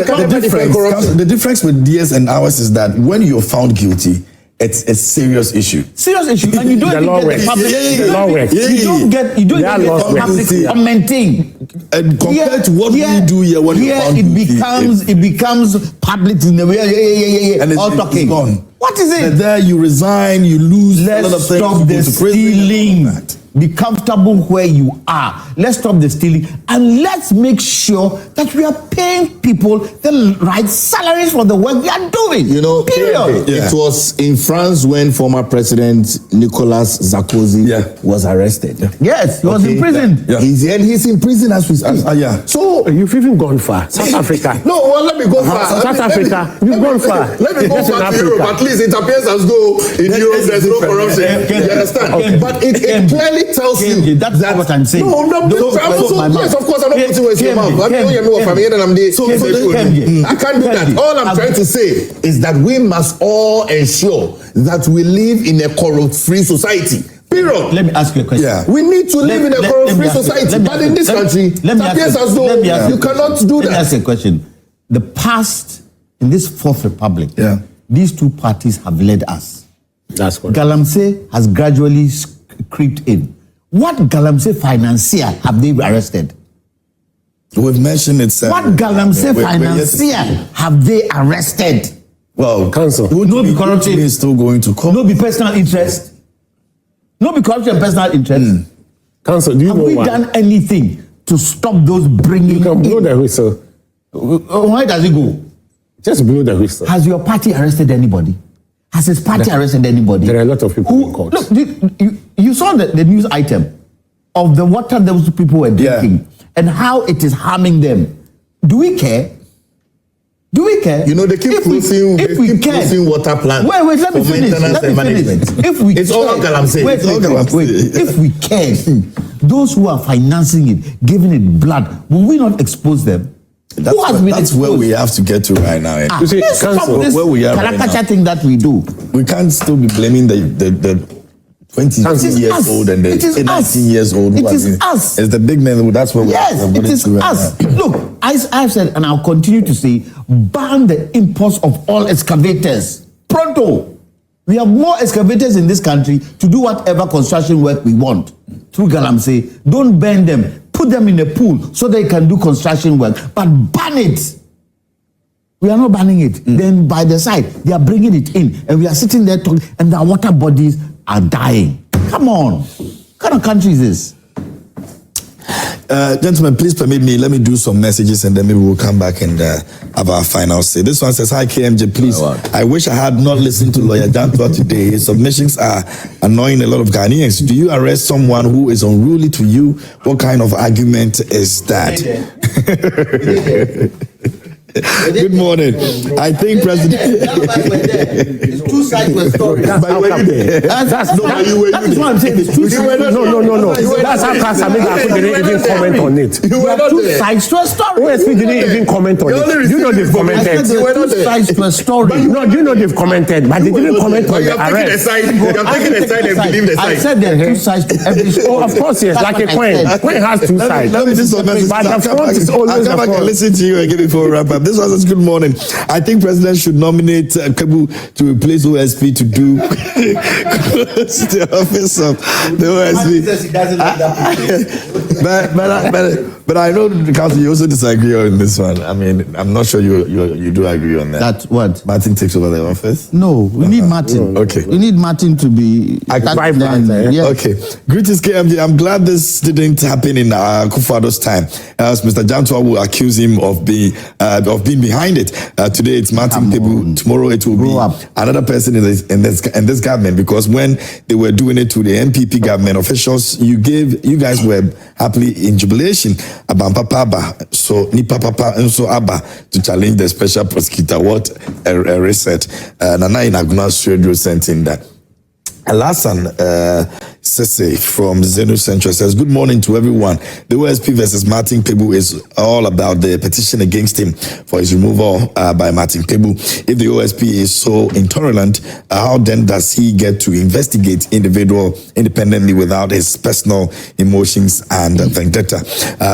can never defend corruption. The difference with theirs and ours is that when you're found guilty, it's a serious issue. And you don't get the public. You don't get the public commenting. And compared to what we do here, when you're found guilty, it becomes public in the way. And all talking. Gone. What is it? And there you resign, you lose. Let's stop the stealing. Be comfortable where you are. Let's stop the stealing and let's make sure that we are paying people the right salaries for the work they are doing. You know, period. It was in France when former President Nicolas Sarkozy was arrested. Yes, he was imprisoned. Yeah. He's in prison as we speak. So you've even gone far. South Africa. No, well, let me go far. South Africa. You've gone far. Let me go far to Europe. At least it appears as though in Europe there's no corruption. You understand? But it clearly tells you that's not what I'm saying. No, yes, of course I'm not putting words in your mouth. I can't do that. All I'm trying to say is that we must all ensure that we live in a corrupt-free society. Period. Let me ask you a question. Yeah. We need to live in a corrupt-free society. But in this country, it appears as though you cannot do that. Let me ask you a question. The past, in this Fourth Republic, these two parties have led us. That's correct. Galamsey has gradually creeped in. What Galamsey financier have they arrested? We've mentioned it. What Galamsey financier have they arrested? Well, counsel. No be corruption. Is still going to court. No be personal interest. No be corruption and personal interest. Counsel, do you have know we why? done anything to stop those bringing? You can blow the whistle. Why does it go? Just blow the whistle. Has your party arrested anybody? Has his party arrested anybody? There are a lot of people in court. Look, you saw the news item of the water those people were drinking and how it is harming them. Do we care? Do we care? You know, they keep closing water plants. Wait, let me finish. If we it's all Galamsey. Wait. If we care, those who are financing it, giving it blood, will we not expose them? That's where we have to get to right now. You see, counsel, where we are right now. Thing that we do. We can't still be blaming the 20 years old and the 19 years old. It is us. It's the big men. That's where it is us. Look, I've said, and I'll continue to say, ban the imports of all excavators. Pronto. We have more excavators in this country to do whatever construction work we want. Through Galamsey, don't ban them. Put them in a pool so they can do construction work, but ban it. We are not banning it. Then by the side, they are bringing it in, and we are sitting there talking, and our water bodies are dying. Come on. What kind of country is this? Gentlemen, please permit me. Let me do some messages and then maybe we'll come back and have our final say. This one says, hi KMJ, please. I wish I had not listened to Lawyer Dantua today. His submissions are annoying a lot of Ghanaians. Do you arrest someone who is unruly to you? What kind of argument is that? Good morning. I think President. It's two sides to a story. That's what I'm saying. It's two sides. No. That's how Kasamiga didn't even comment on it. Two sides to a story. OSP didn't even comment on it. You know they've commented. Two sides to a story. No, you know they've commented, but they didn't comment on the arrest. You're taking a side and believe the side. I said there are two sides to every story. Oh, of course, yes. Like a coin. Coin has two sides. Let me do some messages. But the front is always I'll come back and listen to you again before we wrap up. This one says, good morning. I think President should nominate Kebu to replace OSP to do the office of the OSP. But I know the council, you also disagree on this one. I mean, I'm not sure you do agree on that. That what? Martin takes over the office? No, we need Martin. Okay. We need Martin to be... Okay. Greetings, KMD. I'm glad this didn't happen in Kufado's time, as Mr. Jantua will accuse him of being behind it. Today it's Martin Kebu. Tomorrow it will be another person in this government, because when they were doing it to the MPP government officials, you guys were happily in jubilation about Papa, so ni Papa and so Abba to challenge the special prosecutor. What a reset. Nana in Aguna Radio sent in that. Alasan Sese from Zenu Central says, good morning to everyone. The OSP versus Martin Kebu is all about the petition against him for his removal by Martin Kebu. If the OSP is so intolerant, how then does he get to investigate individual independently without his personal emotions and vendetta?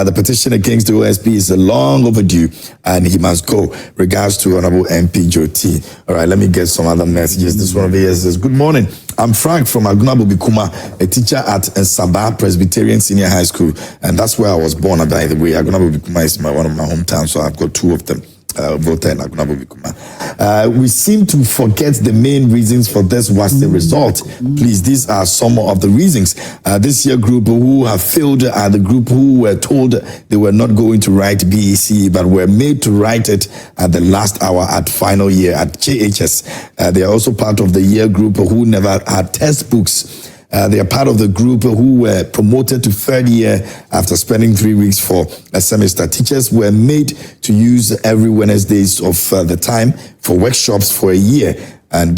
The petition against the OSP is long overdue and he must go. Regards to Honorable MP Joti. All right, let me get some other messages. This one over here says, good morning. I'm Frank from Agunabu Bikuma, a teacher at Sabah Presbyterian Senior High School, and that's where I was born, by the way. Agunabu Bikuma is one of my hometowns, so I've got two of them. voter in Aguna Bobikuma. We seem to forget the main reasons for this was the result. Please, these are some of the reasons. This year group who have failed are the group who were told they were not going to write BEC, but were made to write it at the last hour at final year at JHS. They are also part of the year group who never had textbooks. They are part of the group who were promoted to third year after spending 3 weeks for a semester. Teachers were made to use every Wednesdays of the time for workshops for a year. And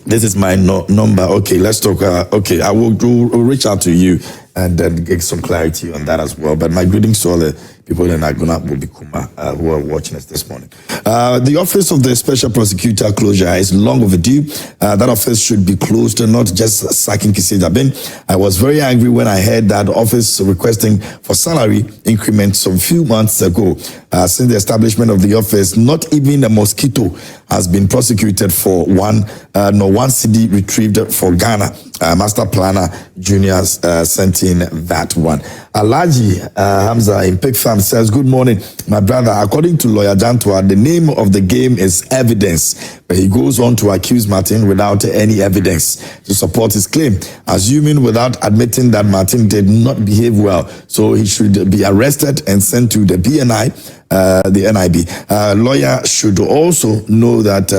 this is my number. Okay, let's talk. Okay, I will reach out to you and then get some clarity on that as well. But my greetings to all the people in Aguna Bobikuma who are watching us this morning. The office of the special prosecutor closure is long overdue. That office should be closed, not just sacking Kissi Agyabeng. I was very angry when I heard that office requesting for salary increments some few months ago. Since the establishment of the office, not even a mosquito has been prosecuted for one CD retrieved for Ghana. Master Planner Juniors sent in that one. Alaji Hamza in Pig Farm says, good morning, my brother. According to lawyer Jantua, the name of the game is evidence. But he goes on to accuse Martin without any evidence to support his claim, assuming without admitting that Martin did not behave well. So he should be arrested and sent to the BNI. The NIB. Lawyer should also know that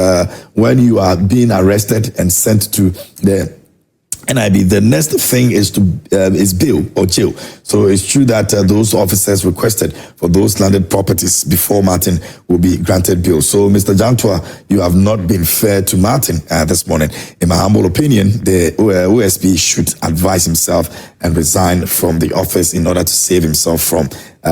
when you are being arrested and sent to the NIB, the next thing is bail or jail. So it's true that those officers requested for those landed properties before Martin will be granted bail. So Mr. Jantua, you have not been fair to Martin this morning. In my humble opinion, the OSP should advise himself and resign from the office in order to save himself from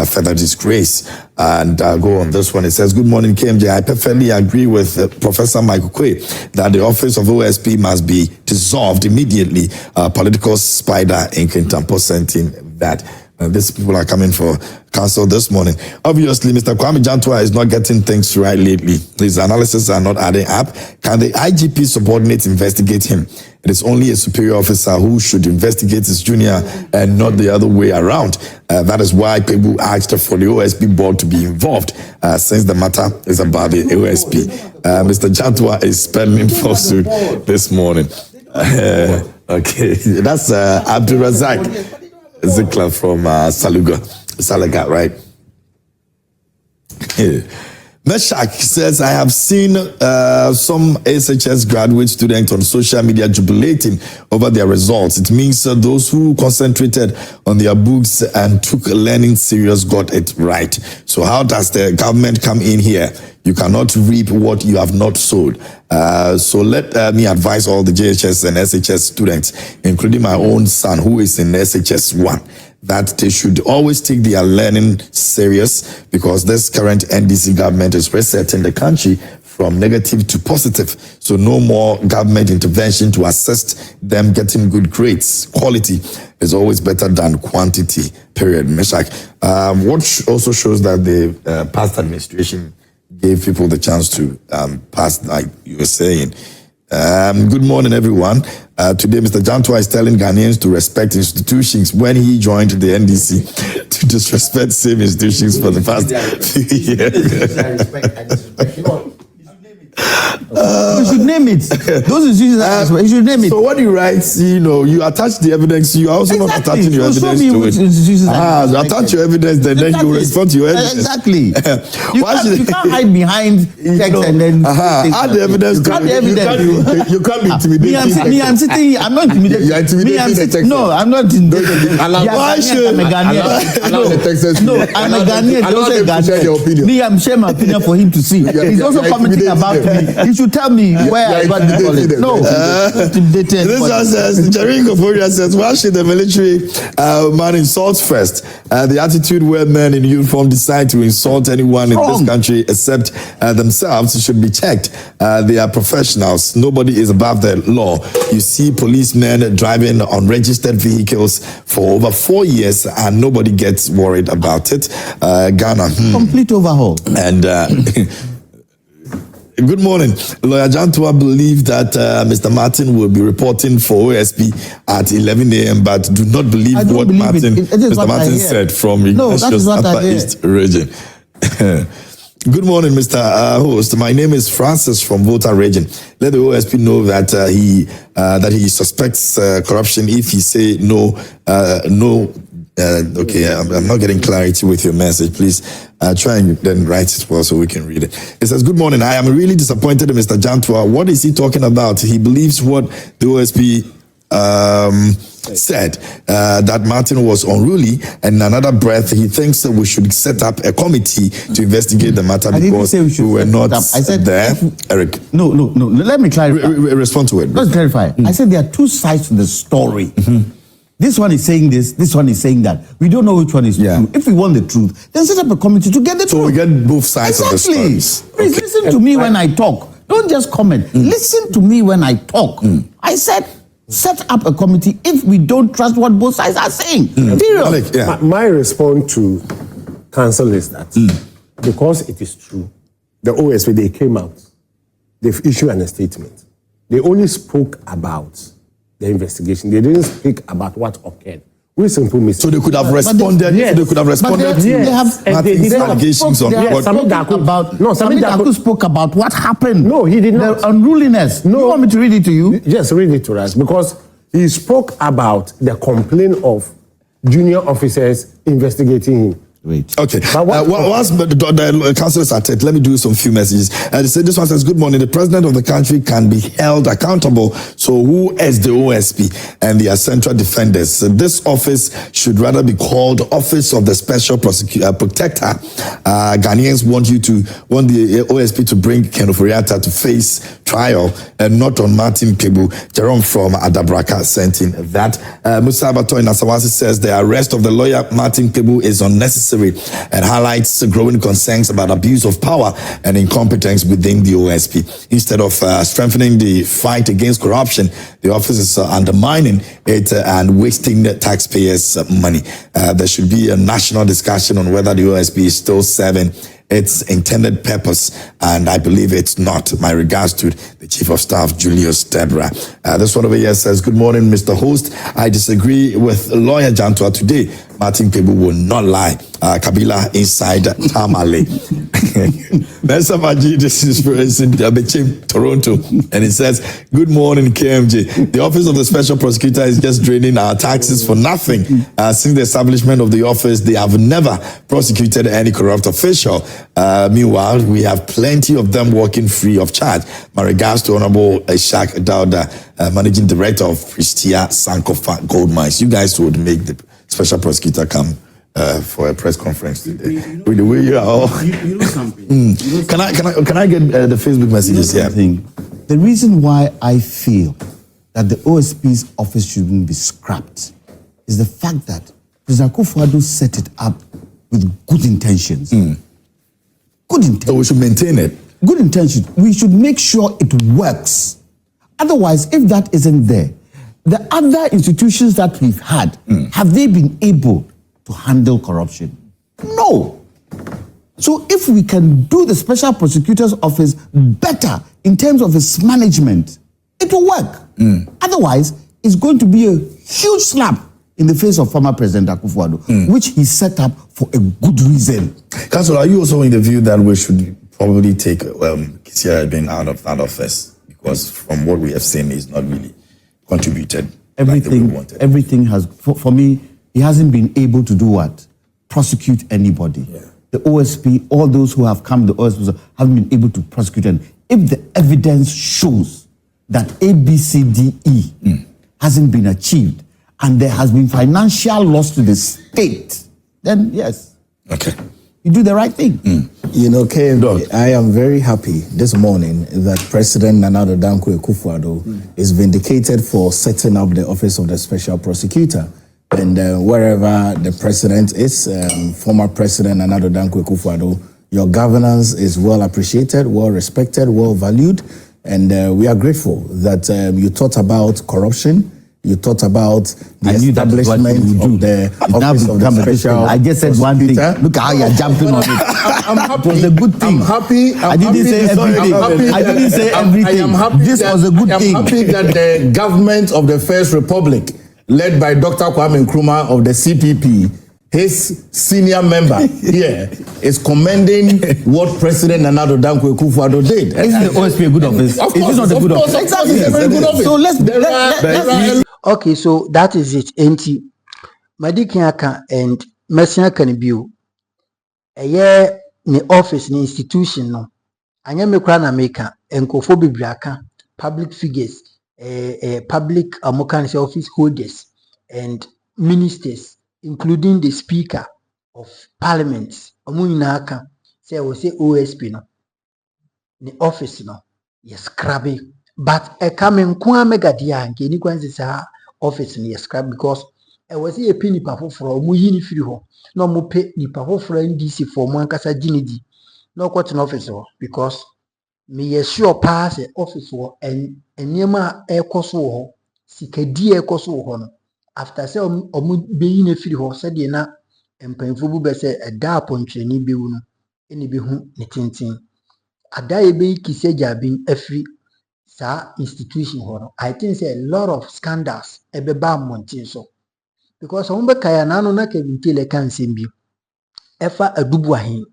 further disgrace. And go on this one. It says, good morning, KMJ. I perfectly agree with Professor Michael Quay that the office of OSP must be dissolved immediately. Political spider in Kintampo sent in that. These people are coming for counsel this morning. Obviously, Mr. Kwame Jantua is not getting things right lately. His analysis are not adding up. Can the IGP subordinates investigate him? It is only a superior officer who should investigate his junior and not the other way around. That is why people asked for the OSP board to be involved since the matter is about the OSP. Mr. Jantua is spelling falsehood this morning. Okay, that's Abdul Razak Zikla from Salaga, right? Meshach says, I have seen some SHS graduate students on social media jubilating over their results. It means those who concentrated on their books and took learning serious got it right. So how does the government come in here? You cannot reap what you have not sowed. So let me advise all the JHS and SHS students, including my own son who is in SHS 1, that they should always take their learning serious, because this current NDC government is resetting the country from negative to positive. So no more government intervention to assist them getting good grades. Quality is always better than quantity, period. Meshach. What also shows that the past administration gave people the chance to pass, like you were saying. Good morning, everyone. Today, Mr. Jantua is telling Ghanaians to respect institutions when he joined the NDC to disrespect same institutions for the past few years. You should name it. Those institutions, you should name it. So what you write, you attach the evidence. You are also not attaching your evidence to it. You attach your evidence, then you respond to your evidence. Exactly. You can't hide behind text and then add the evidence. You can't be intimidating. Me, I'm sitting here. I'm not intimidating. You are intimidating the text. No, I'm not intimidating. Why should I'm a Ghanaian. allow the Texans? No, I'm a Ghanaian. Allow them to share their opinion. Me, I'm sharing my opinion for him to see. He's also commenting about me. You should tell me where I got the college. No, intimidated. This one says, Jerry Koforia says, why should the military man insult first? The attitude where men in uniform decide to insult anyone in this country except themselves should be checked. They are professionals. Nobody is above the law. You see policemen driving unregistered vehicles for over 4 years and nobody gets worried about it. Ghana. Complete overhaul. And good morning. Lawyer Jantua believed that Mr. Martin will be reporting for OSP at 11 a.m., but do not believe what Mr. Martin said from Ignatius Upper East region. Good morning, Mr. Host. My name is Francis from Volta Region. Let the OSP know that he suspects corruption. If he say no, okay, I'm not getting clarity with your message. Please try and then write it well so we can read it. It says, good morning. I am really disappointed in Mr. Jantua. What is he talking about? He believes what the OSP said, that Martin was unruly, and in another breath, he thinks that we should set up a committee to investigate the matter because we were not there. Eric. No. Let me clarify. Respond to it. Let's clarify. I said there are two sides to the story. This one is saying this one is saying that. We don't know which one is true. If we want the truth, then set up a committee to get the truth. So we get both sides of the story. Please listen to me when I talk. Don't just comment. Listen to me when I talk. I said, set up a committee if we don't trust what both sides are saying. Period. My response to council is that because it is true, the OSP, they came out, they've issued a statement. They only spoke about the investigation. They didn't speak about what occurred. We simply missed. So they could have responded. They could have responded to allegations on what. Samitaku spoke about what happened. No, he did not. The unruliness. No. You want me to read it to you? Yes, read it to us, because he spoke about the complaint of junior officers investigating him. Wait. Okay. Once the councillors are at, let me do some few messages. They say this one says, good morning. The president of the country can be held accountable. So who is the OSP and the central defenders? This office should rather be called Office of the Special Protector. Ghanaians want the OSP to bring Ken Oforiatta to face trial and not on Martin Kebu. Jerome from Adabraka sent in that. Musa Abato in Asawasi says the arrest of the lawyer Martin Kebu is unnecessary and highlights growing concerns about abuse of power and incompetence within the OSP. Instead of strengthening the fight against corruption, the office is undermining it and wasting the taxpayers' money. There should be a national discussion on whether the OSP is still serving its intended purpose, and I believe it's not. My regards to the Chief of Staff, Julius Debra. This one over here says, good morning, Mr. Host. I disagree with lawyer Jantua today. Martin Kebu will not lie. Kabila inside Tamale. This is in Toronto, and it says, good morning, KMJ. The Office of the Special Prosecutor is just draining our taxes for nothing. Since the establishment of the office, they have never prosecuted any corrupt official. Meanwhile, we have plenty of them working free of charge. My regards to Honorable Ishak Dauda, Managing Director of Pristia Sankofa Gold Mines. You guys would make the Special Prosecutor come for a press conference today. With the way you are all. You know something. Can I get the Facebook messages here? The reason why I feel that the OSP's office shouldn't be scrapped is the fact that President Akufo-Addo set it up with good intentions. Good intentions. So we should maintain it. Good intentions. We should make sure it works. Otherwise, if that isn't there, the other institutions that we've had, have they been able to handle corruption? No. So if we can do the Special Prosecutor's Office better in terms of its management, it will work. Otherwise, it's going to be a huge slap in the face of former President Akufo-Addo, which he set up for a good reason. Councillor, are you also in the view that we should probably take Kissi Agyabeng out of that office? Because from what we have seen, he's not really contributed. Everything has, for me, he hasn't been able to do what? Prosecute anybody. The OSP, all those who have come, the OSP haven't been able to prosecute them. If the evidence shows that A, B, C, D, E hasn't been achieved, and there has been financial loss to the state, then yes. Okay. You do the right thing. You know, KMJ, I am very happy this morning that President Nana Addo Dankwa Akufo-Addo is vindicated for setting up the Office of the Special Prosecutor. And wherever the president is, former President Nana Addo Dankwa Akufo-Addo, your governance is well appreciated, well respected, well valued. And we are grateful that you thought about corruption. You thought about the establishment of the Office of the Special I just said one thing. Look how you're jumping on it. I'm happy. It was a good thing. I'm happy. I didn't say everything. I didn't say everything. This was a good thing. I'm happy that the government of the First Republic, led by Dr. Kwame Nkrumah of the CPP, his senior member here is commending what President Nana Addo Dankwa Akufo-Addo did. Isn't the OSP a good office? Of Is course, this not a good office? Exactly, it's a very good office. So let's Okay, so that is it. Enti Madiki aka and Messia can be a ne office ni institution no. Anya me kra na meka enkofo bebraka public figures public amokan office holders and ministers including the speaker of parliament omo nyina aka say we say OSP no the office no yes scrabby but e come nko mega dia nke ni kwanzi sa office no yes scrab because e was a penny pa foforo omo yi ni firi ho na omo pe nipa foforo NDC for mo ankasa ginidi na okwot na office ho because me yes sure pass office ho and enema e koso ho sikadi e koso ho no after say omo be yi na firi ho say de na empanfo bu be say e da apontwani be wu no eni be hu ne tintin ada ebe Kissi Agyabeng afri sa institution ho no I think say a lot of scandals ebe ba montin so because omo be kaya na no na kabintele kan sembi efa adubu ahin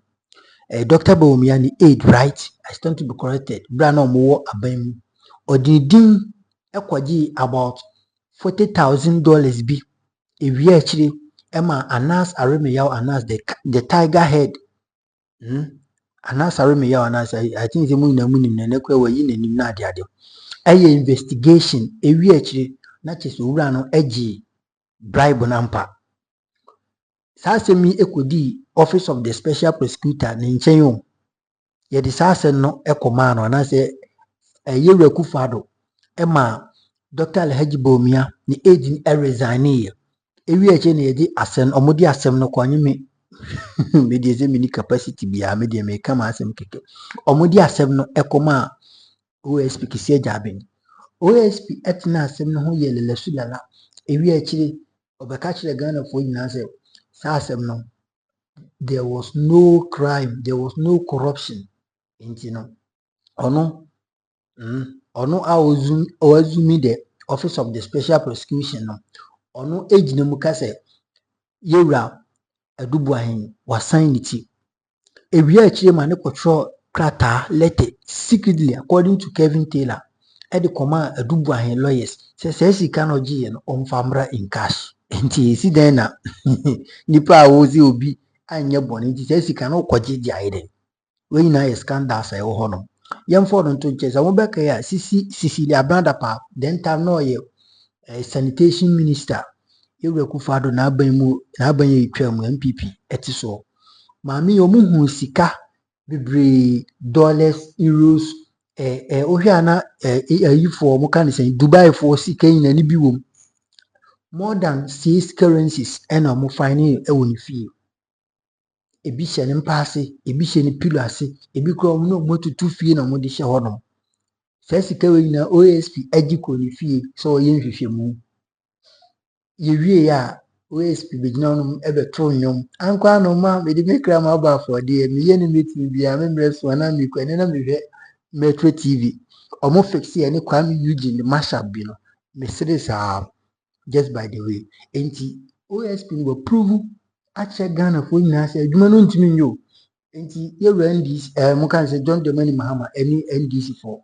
Dr. Bawumia aid, right? I stand to be corrected. Brano Mo Abem or din ekwaji about $40,000 be if we actually Emma Anas Aremeyaw Anas the tiger head. Anas Aremeyaw Anas I think the moon and nekwe were in and nadia. A investigation a we actually not just urano edgy bribe nampa. Sasemi ekodi office of the special prosecutor Nincheyon. Ye disase no ekoma no na se Yewura Akufo-Addo ema Dr. Alhaji Bawumia ni agent resign ye ewi eche na yedi asem omodi asem no kwanye me me dey say mini capacity bia me dey me kama asem keke omodi asem no ekoma OSP Kissi Agyabeng OSP etna asem no ho ye lele sulala ewi eche obeka kire Ghana fo nyina se sa asem no there was no crime, there was no corruption no ono a ozumi the office of the special prosecution no ono ejina mu kase Yewura adubu ahin wasan niti ewia akire ma ne kotro krata letter secretly according to Kevin Taylor e de koma adubu ahin lawyers say sika no giye no omfamra in cash enti esi den na nipa a wozi obi anye boni enti say sika no kwaje di ayede we na ye scandals e wo ho no yam for no to chese mo beka ya sisi abanda pa then time no ye sanitation minister Yewura Akufo-Addo na aban ye twam MPP eti so maami omu hu sika bebre dollars euros ohia na ayifo mo kan say Dubai for sika yin ni bi wom more than 6 currencies and mo fine e woni fie ebi hye ne mpaase ebi hye ne pilo ase ebi kro mo no mo tutu fie na mo de hye ho no say sika we na OSP agiko ne fie so ye nhwehwemu ye wie ya OSP begina no ebe to nyom ankwa no ma me de mekra ma ba for de me ye ne meeting bia me mreso na me kwani na me hwe Metro TV omo fix ye ne Kwame Eugene mashup bi no me series just by the way enti OSP no prove ache Ghana fo nyina se adwuma no ntimi nyo enti Yewura NDC mo kan se John Dramani Mahama any NDC for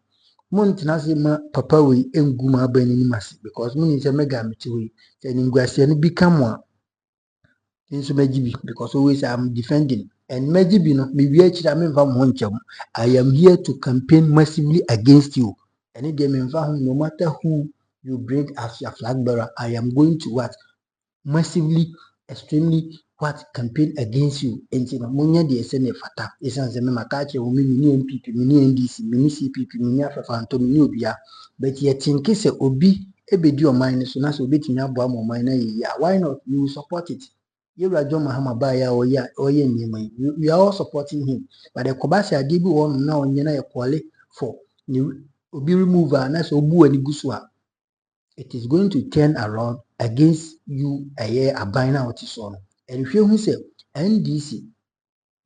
montina se ma papa we engu ma ba ni mase because mun se mega meti we se ni ngwase no bi kam a nso magibi because always I'm defending and magibi no me wi akira me mfa mo nchem I am here to campaign massively against you and dey me mfa no matter who you bring as your flag bearer I am going to what massively extremely what campaign against you enti no munya de ese ne fata esan se me makache wo me ni MPP me ni NDC me ni CPP me ni afafanto me ni obia but ye tinke se obi ebedi oman so na so obetimi abo amoman na ye ya why not you support it Yewura John Mahama ba ya oye nyema we are all supporting him but the kobasi ade bi won na onye na ye kwale for ni obi remover na so obu ani guso a it is going to turn around against you abina what is on. And if you say NDC,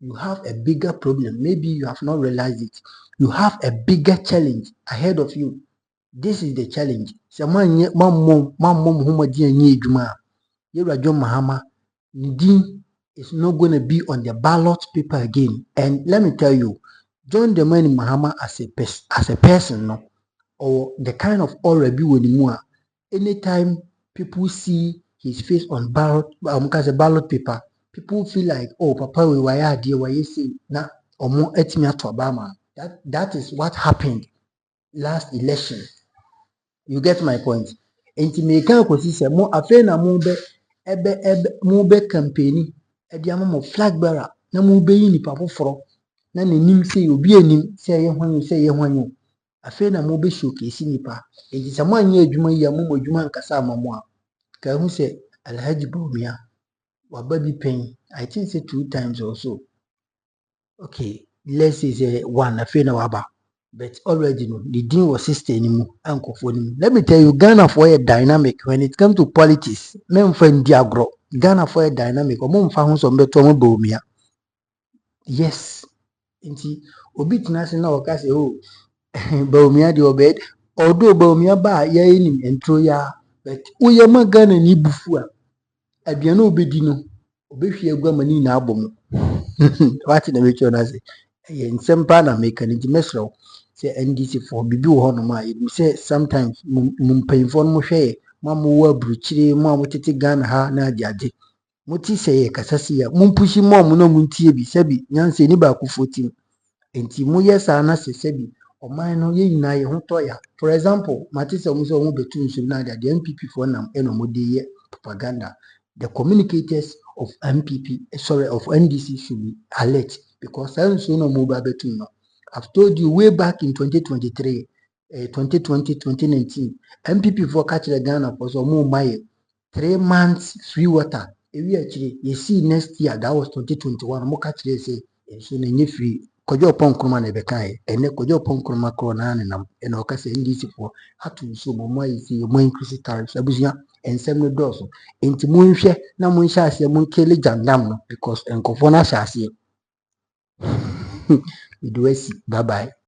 you have a bigger problem. Maybe you have not realized it. You have a bigger challenge ahead of you. This is the challenge. Someone mom Yewura John Mahama Nidin is not going to be on the ballot paper again. And let me tell you, John Dramani Mahama as a person, no, or the kind of aura be with him, anytime people see his face on ballot paper, people feel like, oh, Papa, we were dear, why you see na omo etimi to Obama. That is what happened last election. You get my point. Enti me kan kwesi se mo afe na mo be campaign e dia mo flag bearer na mo be yi nipa foforo na nanim se obi anim se ye hwanyu afe na mo be showcase nipa enti se mo anya adwuma yi mo adwuma nkasa amamo a ka hu se Alhaji Bawumia waba bi pen I think say 2 times or so. Okay, let's say one afe na waba. But already no, the dean was sister anymore. Let me tell you, Ghana for a dynamic when it comes to politics. Men friend diagro. Ghana for a dynamic. Omo mfa ho so mbeto mo Bawumia. Yes. Nti obi tinase na waka say oh Bawumia de obed. Although Bawumia ba ya enim entro ya, but uye ma Ghana ni bufu a aduane obedi no obehwie agua mani na abom. What in the make na say nsɛm pa na meka ne dimesrɛ sɛ NDC for bibi wo hɔ no ma you say sometimes mpanyimfo no hwɛ ma mo wo aburukyire mo a motete Ghana ha na ade moti sɛ yɛ kasa si ya mumpushi mo no muntie bi sɛ bi nyanse ni ba akufo tim enti mo yɛ saa na sɛ sɛ bi ɔman no yɛ nyina yɛ ho tɔ ya. For example mate sɛ mo sɛ mo betu nso na ade MPP for nam ɛna mo de yɛ propaganda. The communicators of of NDC should be alert because I've told you way back in 2023, 2020, 2019, MPP for catch the Ghana for some more 3 months free water. Actually, you see next year that was 2021. Mo catch they say so na free. Kojo pon kroma na bekai ene kojo pon kroma krona na nam ene okase NDC for hatu so mo yi mo increase tariffs abusia ensem no doso enti monhwe na monhye ase monkele jandam no because enkofo na hyase we do see bye bye.